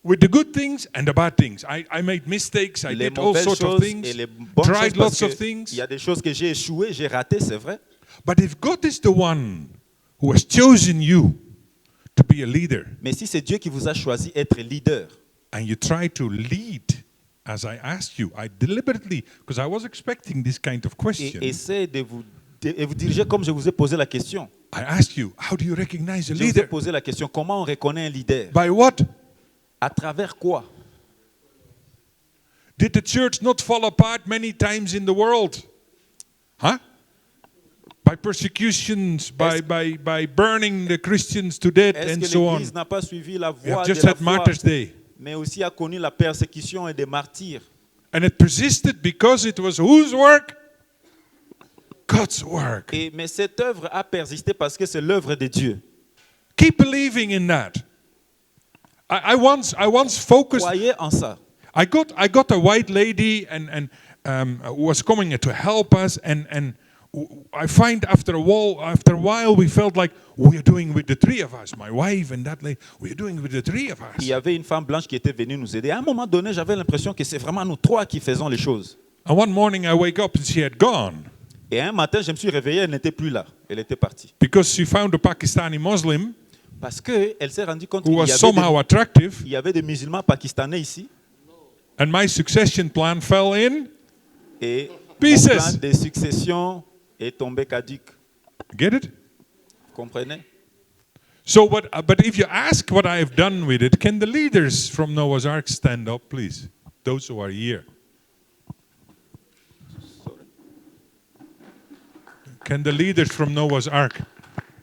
Speaker 3: With the good things and the bad things. I made mistakes, I
Speaker 2: Les
Speaker 3: did all
Speaker 2: mauvaises
Speaker 3: sorts of
Speaker 2: choses
Speaker 3: things,
Speaker 2: et les bonnes
Speaker 3: tried
Speaker 2: choses, parce
Speaker 3: lots of
Speaker 2: que
Speaker 3: things.
Speaker 2: il y a des choses que j'ai échoué, j'ai raté, c'est vrai.
Speaker 3: But if God is the one who has chosen you to be a leader,
Speaker 2: Mais si c'est Dieu qui vous a choisi être leader,
Speaker 3: and you try to lead as I asked you, I deliberately, because I was expecting this kind of question,
Speaker 2: et essayez de vous diriger comme je vous ai posé la question.
Speaker 3: I asked you, how do you recognize a
Speaker 2: Je vous ai
Speaker 3: leader?
Speaker 2: posé la question, comment on reconnaît un leader?
Speaker 3: By what?
Speaker 2: À travers quoi?
Speaker 3: Did the church not fall apart many times in the world? Huh? By persecutions, by burning the Christians to death,
Speaker 2: Est-ce
Speaker 3: and
Speaker 2: que
Speaker 3: so on.
Speaker 2: l'Église n'a pas suivi la
Speaker 3: We
Speaker 2: voie
Speaker 3: have
Speaker 2: de
Speaker 3: just
Speaker 2: la
Speaker 3: had
Speaker 2: foi,
Speaker 3: Martyrs' Day.
Speaker 2: mais aussi a connu la persécution et des martyrs?
Speaker 3: And it persisted because it was whose work? God's work.
Speaker 2: Mais cette œuvre a persisté parce que c'est l'œuvre de Dieu.
Speaker 3: Keep believing in that. I once focused.
Speaker 2: Croyez en ça.
Speaker 3: I got a white lady and was coming to help us, and I find after a while we felt like we are doing with the three of us, my wife and that lady. We are doing with the three of
Speaker 2: Il
Speaker 3: us.
Speaker 2: y avait une femme blanche qui était venue nous aider. À un moment donné, j'avais l'impression que c'est vraiment nous trois qui faisons les choses.
Speaker 3: And one morning I wake up and she had gone
Speaker 2: Et un matin, je me suis réveillé, elle n'était plus là. Elle était partie.
Speaker 3: because she found a Pakistani Muslim
Speaker 2: Parce qu'elle s'est rendue compte
Speaker 3: who was
Speaker 2: qu'il
Speaker 3: somehow attractive,
Speaker 2: y avait des musulmans pakistanais ici.
Speaker 3: and my succession plan fell in.
Speaker 2: Et
Speaker 3: Pieces.
Speaker 2: mon plan de succession est tombé caduc.
Speaker 3: Get it?
Speaker 2: Vous comprenez?
Speaker 3: So, but if you ask what I have done with it, can the leaders from Noah's Ark stand up, please? Those who are here. Can the leaders from Noah's Ark?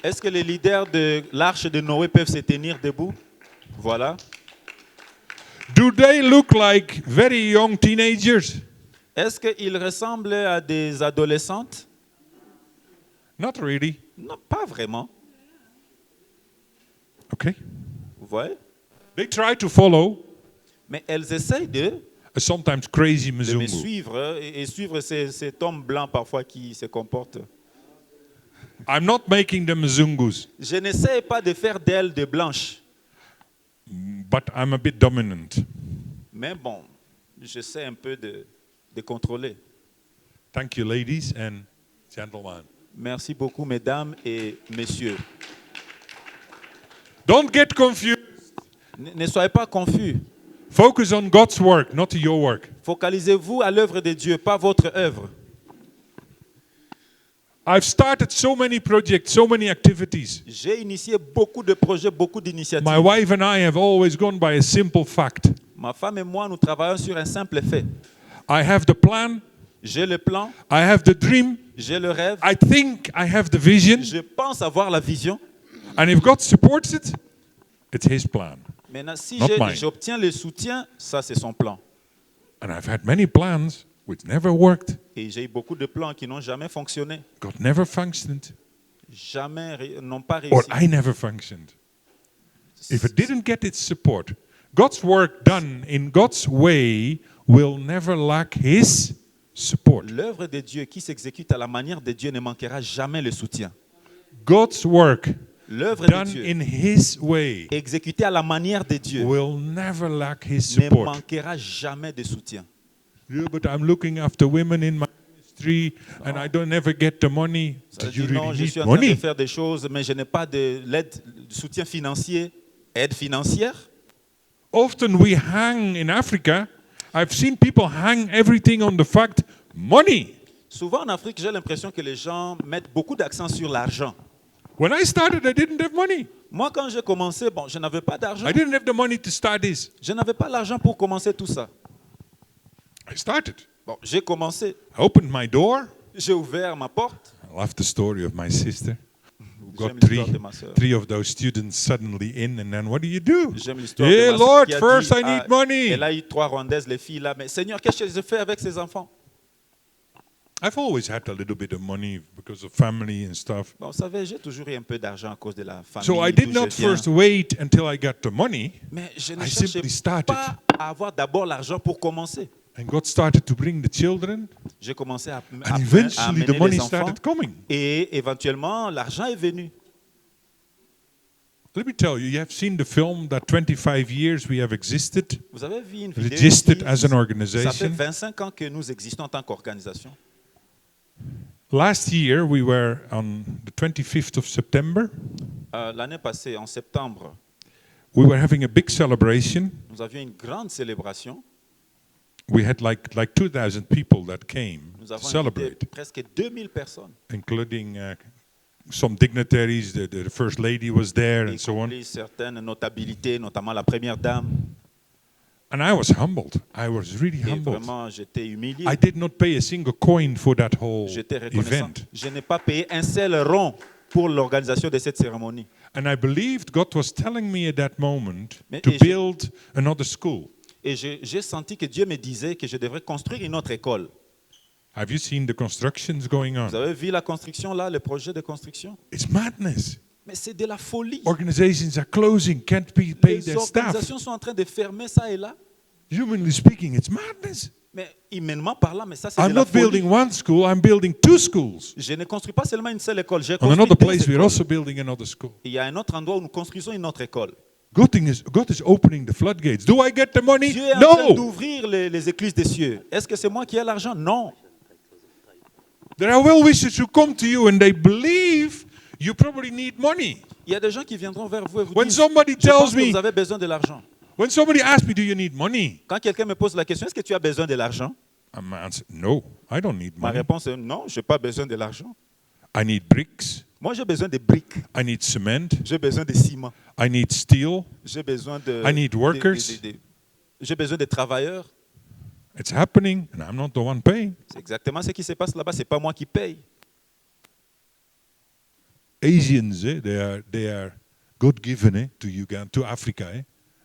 Speaker 2: Est-ce que les leaders de l'arche de Noé peuvent se tenir debout? Voilà.
Speaker 3: Do they look like very young teenagers?
Speaker 2: Est-ce qu'ils ressemblent à des adolescentes?
Speaker 3: Not really.
Speaker 2: Non, pas vraiment.
Speaker 3: Okay.
Speaker 2: Vous voyez?
Speaker 3: They try to follow
Speaker 2: Mais elles essayent de
Speaker 3: a sometimes crazy
Speaker 2: me
Speaker 3: Mzungu.
Speaker 2: suivre et suivre cet homme blanc parfois qui se comporte.
Speaker 3: I'm not making them Mzungus,
Speaker 2: Je n'essaie pas de faire d'elles de blanches.
Speaker 3: but I'm a bit dominant.
Speaker 2: Mais bon, j'essaie un peu de contrôler.
Speaker 3: Thank you, ladies and gentlemen.
Speaker 2: Merci beaucoup, mesdames et messieurs.
Speaker 3: Don't get confused.
Speaker 2: Ne soyez pas confus.
Speaker 3: Focus on God's work, not your work.
Speaker 2: Focalisez-vous à l'œuvre de Dieu, pas votre œuvre.
Speaker 3: I've started so many projects, so many activities.
Speaker 2: J'ai initié beaucoup de projets, beaucoup d'initiatives.
Speaker 3: My wife and I have always gone by a simple fact.
Speaker 2: Ma femme et moi, nous travaillons sur un simple fait.
Speaker 3: I have the plan,
Speaker 2: J'ai le plan,
Speaker 3: I have the dream,
Speaker 2: j'ai le rêve,
Speaker 3: I think I have the vision,
Speaker 2: je pense avoir la vision.
Speaker 3: and if God supports it, it's His plan.
Speaker 2: Maintenant, si
Speaker 3: Not mine.
Speaker 2: j'obtiens le soutien, ça c'est son plan.
Speaker 3: And I've had many plans which never worked.
Speaker 2: Et j'ai eu beaucoup de plans qui n'ont jamais fonctionné.
Speaker 3: God never functioned,
Speaker 2: N'ont pas
Speaker 3: or
Speaker 2: réussi.
Speaker 3: I never functioned. If it didn't get its support, God's work done in God's way will never lack His support.
Speaker 2: L'œuvre de Dieu qui s'exécute à la manière de Dieu ne manquera jamais le soutien.
Speaker 3: God's work
Speaker 2: L'œuvre de
Speaker 3: done
Speaker 2: Dieu
Speaker 3: in His way
Speaker 2: exécutée à la manière de Dieu
Speaker 3: will never lack His
Speaker 2: ne
Speaker 3: support.
Speaker 2: manquera jamais de soutien.
Speaker 3: Yeah, but I'm looking after women in my ministry and I don't ever get the money.
Speaker 2: Ça
Speaker 3: Do
Speaker 2: dit,
Speaker 3: you
Speaker 2: non,
Speaker 3: really
Speaker 2: je
Speaker 3: need
Speaker 2: suis en train de
Speaker 3: money?
Speaker 2: faire des choses, mais je n'ai pas de l'aide, du soutien financier, aide financière.
Speaker 3: Often we hang in Africa. I've seen people hang everything on the fact money.
Speaker 2: Souvent en Afrique, j'ai l'impression que les gens mettent beaucoup d'accent sur l'argent.
Speaker 3: When I started, I didn't have money.
Speaker 2: Moi, quand j'ai commencé, bon, je n'avais pas d'argent.
Speaker 3: I didn't have the money to start this.
Speaker 2: Je n'avais pas l'argent pour commencer tout ça.
Speaker 3: I started.
Speaker 2: Bon, j'ai commencé,
Speaker 3: I opened my door.
Speaker 2: j'ai ouvert ma porte.
Speaker 3: I love the story of my sister. Who
Speaker 2: J'aime
Speaker 3: got
Speaker 2: l'histoire de ma sœur.
Speaker 3: three of those students suddenly in, and then what do you do?
Speaker 2: J'aime l'histoire
Speaker 3: Hey,
Speaker 2: de ma sœur
Speaker 3: Lord,
Speaker 2: qui a
Speaker 3: first
Speaker 2: dit,
Speaker 3: I need money.
Speaker 2: Elle a eu 3 Rwandaises, les filles là. Mais Seigneur, qu'est-ce que je fais avec ces enfants?
Speaker 3: I've always had a little bit of money because of family and stuff.
Speaker 2: Bon, vous savez, j'ai toujours eu un peu d'argent à cause de la famille.
Speaker 3: So I
Speaker 2: d'où
Speaker 3: did
Speaker 2: je
Speaker 3: not
Speaker 2: viens.
Speaker 3: first wait until I got the money,
Speaker 2: Mais je ne
Speaker 3: I
Speaker 2: cherchais
Speaker 3: simply started.
Speaker 2: pas à avoir d'abord l'argent pour commencer.
Speaker 3: and God started to bring the children,
Speaker 2: J'ai commencé à
Speaker 3: and eventually
Speaker 2: amener
Speaker 3: the money
Speaker 2: les enfants
Speaker 3: started coming.
Speaker 2: et éventuellement l'argent est venu.
Speaker 3: Let me tell you, you have seen the film that 25 years we have existed,
Speaker 2: Vous avez vu une vidéo
Speaker 3: registered
Speaker 2: ici,
Speaker 3: as an
Speaker 2: ça fait
Speaker 3: organization.
Speaker 2: 25 ans que nous existons en tant qu'organisation.
Speaker 3: Last year we were on the 25th of September.
Speaker 2: L'année passée, en septembre,
Speaker 3: We were having a big celebration.
Speaker 2: nous avions une grande célébration.
Speaker 3: We had like 2,000 people that came
Speaker 2: Nous
Speaker 3: to
Speaker 2: avons
Speaker 3: celebrate,
Speaker 2: invité presque 2000 personnes,
Speaker 3: including some dignitaries. The first lady was there,
Speaker 2: y
Speaker 3: and so on.
Speaker 2: compris certaines notabilités, notamment la première dame.
Speaker 3: And I was humbled. I was really
Speaker 2: Et
Speaker 3: humbled.
Speaker 2: vraiment, j'étais humilié.
Speaker 3: I did not pay a single coin for that whole
Speaker 2: J'étais reconnaissant.
Speaker 3: event.
Speaker 2: Je n'ai pas payé un seul rond pour l'organisation de cette cérémonie.
Speaker 3: And I believed God was telling me at that moment
Speaker 2: Mais-
Speaker 3: to
Speaker 2: et je-
Speaker 3: build another school.
Speaker 2: Et j'ai senti que Dieu me disait que je devrais construire une autre école.
Speaker 3: Have you seen the constructions going
Speaker 2: Vous
Speaker 3: on?
Speaker 2: avez vu la construction là, le projet de construction?
Speaker 3: It's madness.
Speaker 2: Mais c'est de la folie.
Speaker 3: Organizations are closing, can't pay
Speaker 2: Les
Speaker 3: their staff.
Speaker 2: organisations sont en train de fermer ça et là.
Speaker 3: Humanly speaking, it's madness.
Speaker 2: Mais humainement parlant, mais ça c'est
Speaker 3: I'm
Speaker 2: de la
Speaker 3: not
Speaker 2: folie.
Speaker 3: building one school, I'm building two schools.
Speaker 2: Je ne construis pas seulement une seule école, j'ai
Speaker 3: On
Speaker 2: construit
Speaker 3: another
Speaker 2: deux
Speaker 3: place, we're
Speaker 2: écoles.
Speaker 3: also building another school.
Speaker 2: Il y a un autre endroit où nous construisons une autre école.
Speaker 3: God is opening the floodgates. Do I get the money?
Speaker 2: Dieu est en train
Speaker 3: No.
Speaker 2: d'ouvrir les écluses des cieux. Est-ce que c'est moi qui ai l'argent? Non.
Speaker 3: There are well-wishers who come to you and they believe you probably need money.
Speaker 2: Il y a des gens qui viendront vers vous et vous
Speaker 3: When
Speaker 2: disent,
Speaker 3: somebody
Speaker 2: je pense
Speaker 3: tells
Speaker 2: que
Speaker 3: me-
Speaker 2: vous avez besoin de l'argent.
Speaker 3: When somebody asks me, do you need money?
Speaker 2: Quand quelqu'un me pose la question, est-ce que tu as besoin de l'argent?
Speaker 3: I'm answer, no, I don't need
Speaker 2: Ma
Speaker 3: money.
Speaker 2: réponse est non, je n'ai pas besoin de l'argent.
Speaker 3: I need bricks.
Speaker 2: Moi, j'ai besoin de briques,
Speaker 3: I need cement.
Speaker 2: j'ai besoin de ciment,
Speaker 3: I need steel.
Speaker 2: j'ai besoin de...
Speaker 3: I need workers.
Speaker 2: J'ai besoin de travailleurs.
Speaker 3: It's happening, and I'm not the one paying.
Speaker 2: C'est exactement ce qui se passe là-bas, ce n'est pas moi qui paye.
Speaker 3: Asians, they are God-given to Uganda, to Africa.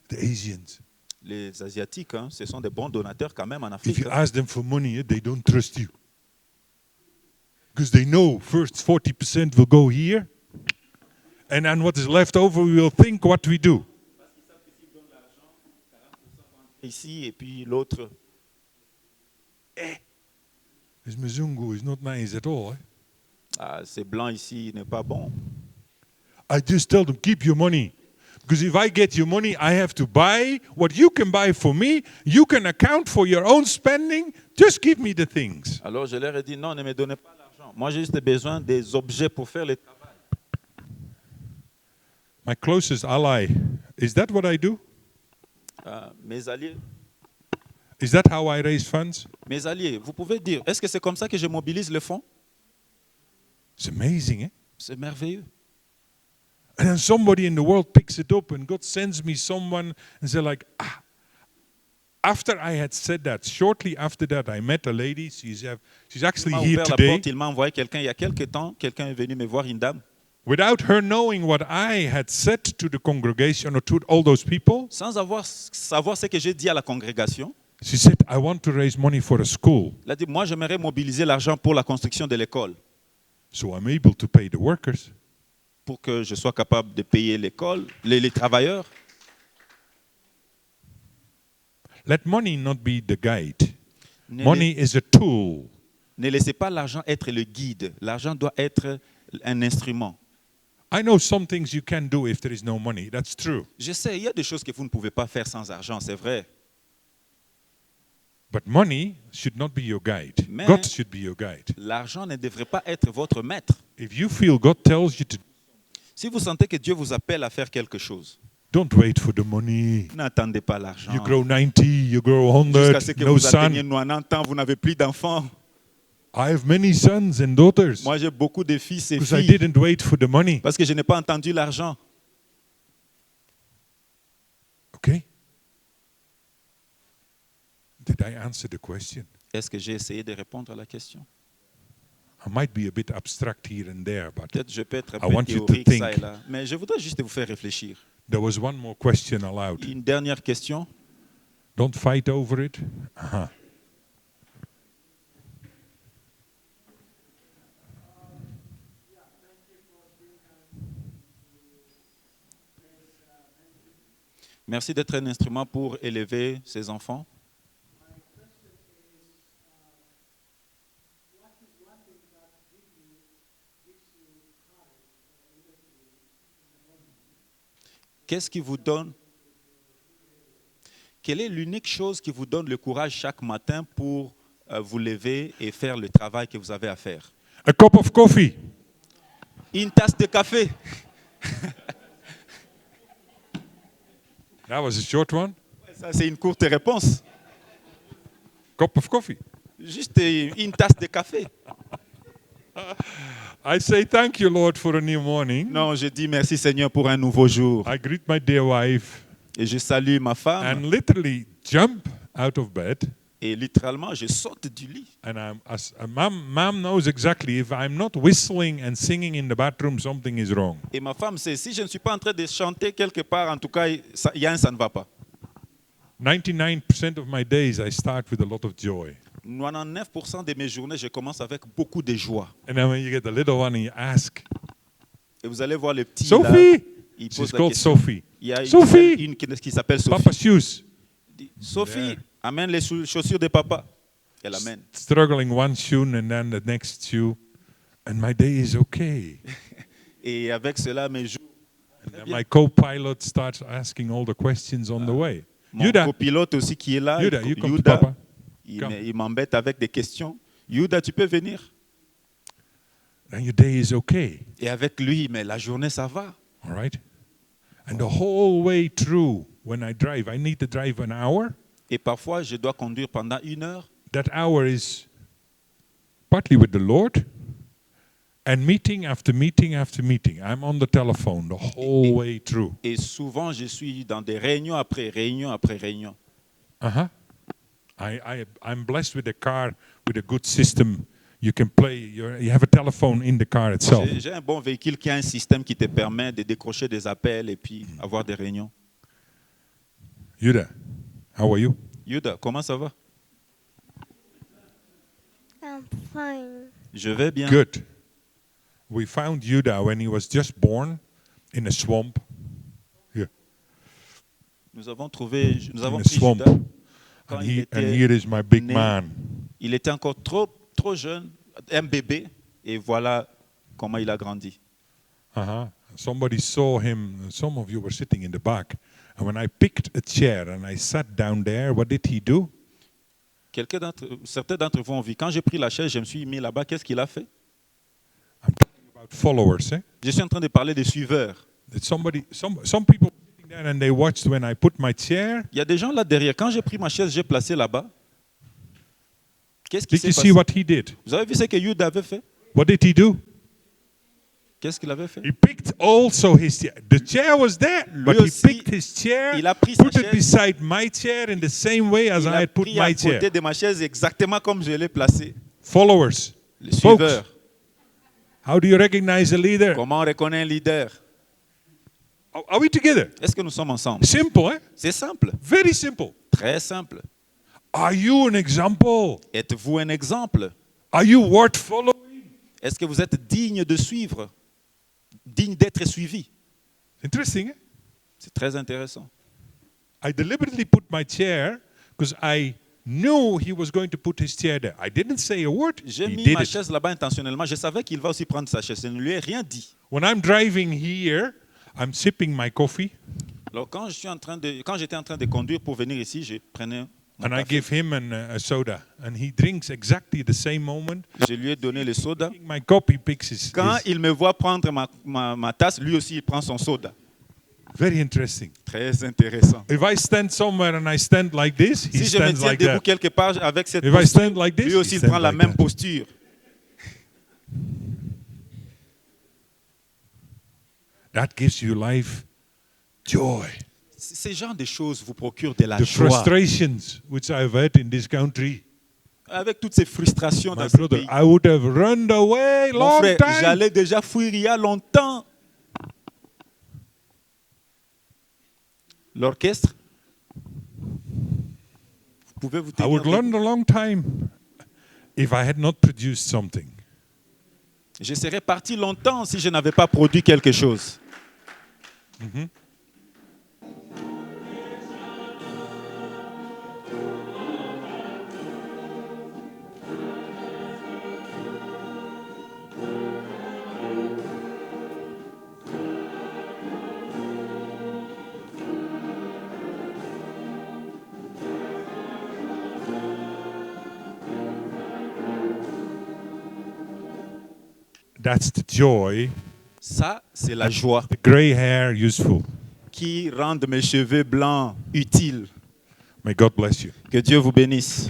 Speaker 3: The Asians.
Speaker 2: Les Asiatiques, hein, ce sont des bons donateurs quand même en
Speaker 3: If
Speaker 2: Afrique.
Speaker 3: you ask them for money, they don't trust you. Because they know first 40% will go here, and then what is left over, we will think what we do.
Speaker 2: Ici, et puis l'autre.
Speaker 3: This Mzungu is not nice at all.
Speaker 2: Ah, c'est blanc ici, il n'est pas bon.
Speaker 3: I just tell them, keep your money. Because if I get your money, I have to buy what you can buy for me. You can account for your own spending. Just give me the things.
Speaker 2: Alors je leur ai dit, non, ne me donnez pas l'argent. Moi, j'ai juste besoin des objets pour faire le travail.
Speaker 3: My closest ally, is that what I do?
Speaker 2: Mes alliés,
Speaker 3: Is that how I raise funds?
Speaker 2: vous pouvez dire, est-ce que c'est comme ça que je mobilise le fonds?
Speaker 3: It's amazing, eh?
Speaker 2: C'est merveilleux.
Speaker 3: And then somebody in the world picks it up and God sends me someone and they're like, ah. After I had said that, shortly after that, I met a lady. She's actually
Speaker 2: Il m'a
Speaker 3: here
Speaker 2: ouvert la
Speaker 3: today.
Speaker 2: porte, il m'a envoyé quelqu'un il y a quelques temps. Quelqu'un est venu me voir, une dame.
Speaker 3: Without her knowing what I had said to the congregation or to all those people,
Speaker 2: Sans savoir ce que j'ai dit à la congrégation,
Speaker 3: she said, I want to raise money for a school.
Speaker 2: elle a dit, moi, j'aimerais mobiliser l'argent pour la construction de l'école,
Speaker 3: So I'm able to pay the workers.
Speaker 2: pour que je sois capable de payer l'école, les travailleurs.
Speaker 3: Let money not be the guide.
Speaker 2: Ne,
Speaker 3: Money is a tool.
Speaker 2: ne laissez pas l'argent être le guide. L'argent doit être un instrument.
Speaker 3: I know some things you can do if there is no money. That's true.
Speaker 2: Je sais, il y a des choses que vous ne pouvez pas faire sans argent, c'est vrai.
Speaker 3: But money should not be your guide.
Speaker 2: Mais-
Speaker 3: God should be your guide.
Speaker 2: L'argent ne devrait pas être votre maître.
Speaker 3: If you feel God tells you to,
Speaker 2: Si vous sentez que Dieu vous appelle à faire quelque chose,
Speaker 3: don't wait for the money.
Speaker 2: n'attendez pas l'argent.
Speaker 3: You grow 90, you grow 100,
Speaker 2: Jusqu'à ce que
Speaker 3: no
Speaker 2: vous atteigniez
Speaker 3: son.
Speaker 2: 90 ans, vous n'avez plus d'enfants.
Speaker 3: I have many sons and daughters
Speaker 2: Moi, j'ai beaucoup de fils et
Speaker 3: because I
Speaker 2: filles
Speaker 3: didn't wait for the money.
Speaker 2: parce que je n'ai pas entendu l'argent.
Speaker 3: Okay? Did I answer the question?
Speaker 2: Est-ce que j'ai essayé de répondre à la question?
Speaker 3: I might be a bit abstract here and there, but
Speaker 2: Peut-être je peux être un
Speaker 3: I
Speaker 2: peu
Speaker 3: want you to
Speaker 2: théorique ça
Speaker 3: think.
Speaker 2: et là. Mais je voudrais juste vous faire réfléchir.
Speaker 3: there was one more question allowed.
Speaker 2: Une dernière question.
Speaker 3: Don't fight over it. Uh-huh.
Speaker 2: Merci d'être un instrument pour élever ses enfants. Qu'est-ce qui vous donne? Quelle est l'unique chose qui vous donne le courage chaque matin pour vous lever et faire le travail que vous avez à faire?
Speaker 3: A cup of coffee.
Speaker 2: Une tasse de café.
Speaker 3: That was a short one.
Speaker 2: Ça, c'est une courte réponse.
Speaker 3: Cup of coffee.
Speaker 2: Juste une tasse de café.
Speaker 3: I say thank you, Lord, for a new morning.
Speaker 2: Non, je dis merci Seigneur pour un nouveau jour.
Speaker 3: I greet my dear wife
Speaker 2: Et je salue ma femme.
Speaker 3: and literally jump out of bed.
Speaker 2: Et littéralement, je saute du lit.
Speaker 3: And mom knows exactly if I'm not whistling and singing in the bathroom, something is wrong.
Speaker 2: Et ma femme sait, si je ne suis pas en train de chanter quelque part, en tout cas, il y a ça ne va pas.
Speaker 3: 99% of my days I start with a lot of joy.
Speaker 2: 99% de mes journées, je commence avec beaucoup de joie.
Speaker 3: And then when you get the little one and you ask,
Speaker 2: Et vous allez voir le petit là,
Speaker 3: Sophie!
Speaker 2: il pose
Speaker 3: She's
Speaker 2: la
Speaker 3: called
Speaker 2: question.
Speaker 3: Sophie.
Speaker 2: Il y a
Speaker 3: Sophie!
Speaker 2: une qui s'appelle Sophie.
Speaker 3: Papa shoes.
Speaker 2: Sophie,
Speaker 3: Yeah.
Speaker 2: amène les chaussures de papa. Elle amène.
Speaker 3: Struggling one shoe and then the next shoe. And my day is okay.
Speaker 2: Et avec cela, mes jours,
Speaker 3: And then my co-pilot starts asking all the questions on the way.
Speaker 2: mon
Speaker 3: Yuda,
Speaker 2: copilote aussi qui est là,
Speaker 3: Yuda, you come to
Speaker 2: Yuda,
Speaker 3: Papa.
Speaker 2: il
Speaker 3: Come.
Speaker 2: il m'embête avec des questions. Yuda, tu peux venir?
Speaker 3: And your day is okay.
Speaker 2: Et avec lui, mais la journée, ça va.
Speaker 3: All right? And the whole way through, when I drive, I need to drive an hour.
Speaker 2: Et parfois, je dois conduire pendant 1 heure.
Speaker 3: That hour is partly with the Lord and meeting after meeting after meeting. I'm on the telephone the whole way through.
Speaker 2: Et souvent, je suis dans des réunions après réunions après réunions.
Speaker 3: Uh-huh. I'm blessed with a car with a good system. You can play, you have a telephone in the car itself.
Speaker 2: J'ai un bon véhicule qui a un système qui te permet de décrocher des appels et puis avoir des réunions.
Speaker 3: Yuda, how are you?
Speaker 2: Yuda, comment ça va?
Speaker 6: I'm fine.
Speaker 2: Je vais bien.
Speaker 3: Good. We found Yuda when he was just born in a swamp. Yeah,
Speaker 2: Nous avons pris
Speaker 3: swamp.
Speaker 2: Judas quand
Speaker 3: And,
Speaker 2: il
Speaker 3: and
Speaker 2: était
Speaker 3: here is my big
Speaker 2: né.
Speaker 3: man.
Speaker 2: Il était encore trop jeune, un bébé, et voilà comment il a grandi.
Speaker 3: Uh-huh. Somebody saw him, some of you were sitting in the back, and when I picked a chair and I sat down there, what did he do?
Speaker 2: Certains d'entre vous ont vu, quand j'ai pris la chaise, je me suis mis là-bas, qu'est-ce qu'il a fait?
Speaker 3: I'm talking about followers, eh?
Speaker 2: Je suis en train de parler des suiveurs.
Speaker 3: That some people were sitting there and they watched when I put my chair.
Speaker 2: Il y a des gens là derrière. Quand j'ai pris ma chaise, j'ai placé là-bas. Qu'est-ce qui
Speaker 3: Did
Speaker 2: s'est
Speaker 3: you
Speaker 2: passé?
Speaker 3: see what he did?
Speaker 2: Vous avez vu ce que Judas avait fait?
Speaker 3: What did he do?
Speaker 2: Qu'est-ce qu'il avait fait?
Speaker 3: He picked also his chair. The chair was there, but he
Speaker 2: aussi,
Speaker 3: picked his chair,
Speaker 2: il a pris sa
Speaker 3: put it
Speaker 2: chaise.
Speaker 3: beside my chair in the same way as
Speaker 2: Il
Speaker 3: I
Speaker 2: a
Speaker 3: had put
Speaker 2: pris à
Speaker 3: my
Speaker 2: côté
Speaker 3: chair.
Speaker 2: de ma chaise exactement comme je l'ai placé.
Speaker 3: Followers,
Speaker 2: Les
Speaker 3: folks,
Speaker 2: suiveurs.
Speaker 3: how do you recognize a leader?
Speaker 2: Comment on reconnaît un leader?
Speaker 3: Are we together?
Speaker 2: Est-ce que nous sommes ensemble?
Speaker 3: Simple, eh?
Speaker 2: C'est simple.
Speaker 3: Very simple.
Speaker 2: Très simple.
Speaker 3: Are you an example?
Speaker 2: Êtes-vous un exemple?
Speaker 3: Are you worth following?
Speaker 2: Est-ce que vous êtes digne de suivre? Digne d'être suivi?
Speaker 3: Interesting, eh?
Speaker 2: C'est très intéressant.
Speaker 3: I deliberately put my chair because I knew he was going to put his chair there. I didn't say a word.
Speaker 2: J'ai
Speaker 3: He
Speaker 2: mis
Speaker 3: did
Speaker 2: ma
Speaker 3: it.
Speaker 2: chaise là-bas intentionnellement. Je savais qu'il va aussi prendre sa chaise. Je ne lui ai rien dit.
Speaker 3: When I'm driving here, I'm sipping my coffee
Speaker 2: Alors quand j'étais en train de conduire pour venir ici, je prenais mon
Speaker 3: and I
Speaker 2: café.
Speaker 3: give him a soda, and he drinks exactly the same moment.
Speaker 2: Je lui ai donné le soda.
Speaker 3: Taking my cup, he picks his.
Speaker 2: Quand il me voit prendre ma tasse, lui aussi il prend son soda.
Speaker 3: Very interesting.
Speaker 2: Très intéressant.
Speaker 3: If I stand somewhere and I stand like this, he
Speaker 2: Si je me
Speaker 3: stands
Speaker 2: tiens
Speaker 3: like
Speaker 2: debout
Speaker 3: that.
Speaker 2: quelque part avec cette
Speaker 3: If I
Speaker 2: posture,
Speaker 3: stand like this,
Speaker 2: lui
Speaker 3: he
Speaker 2: aussi il
Speaker 3: stands
Speaker 2: prend la
Speaker 3: like
Speaker 2: même
Speaker 3: that.
Speaker 2: posture.
Speaker 3: That gives you life joy.
Speaker 2: Ces genres de choses vous procurent de la
Speaker 3: The
Speaker 2: joie.
Speaker 3: frustrations which I've had in this country.
Speaker 2: Avec toutes ces frustrations
Speaker 3: My
Speaker 2: dans ce
Speaker 3: brother,
Speaker 2: pays.
Speaker 3: I would have run away
Speaker 2: Mon
Speaker 3: long
Speaker 2: frère,
Speaker 3: time.
Speaker 2: j'allais déjà fuir il y a longtemps. L'orchestre, vous pouvez vous
Speaker 3: I
Speaker 2: tenir
Speaker 3: would
Speaker 2: debout.
Speaker 3: run a long time if I had not produced something.
Speaker 2: Je serais parti longtemps si je n'avais pas produit quelque chose.
Speaker 3: That's the joy,
Speaker 2: Ça, c'est la joie
Speaker 3: the gray hair useful.
Speaker 2: qui rend mes cheveux blancs utiles.
Speaker 3: May God bless you.
Speaker 2: Que Dieu vous bénisse.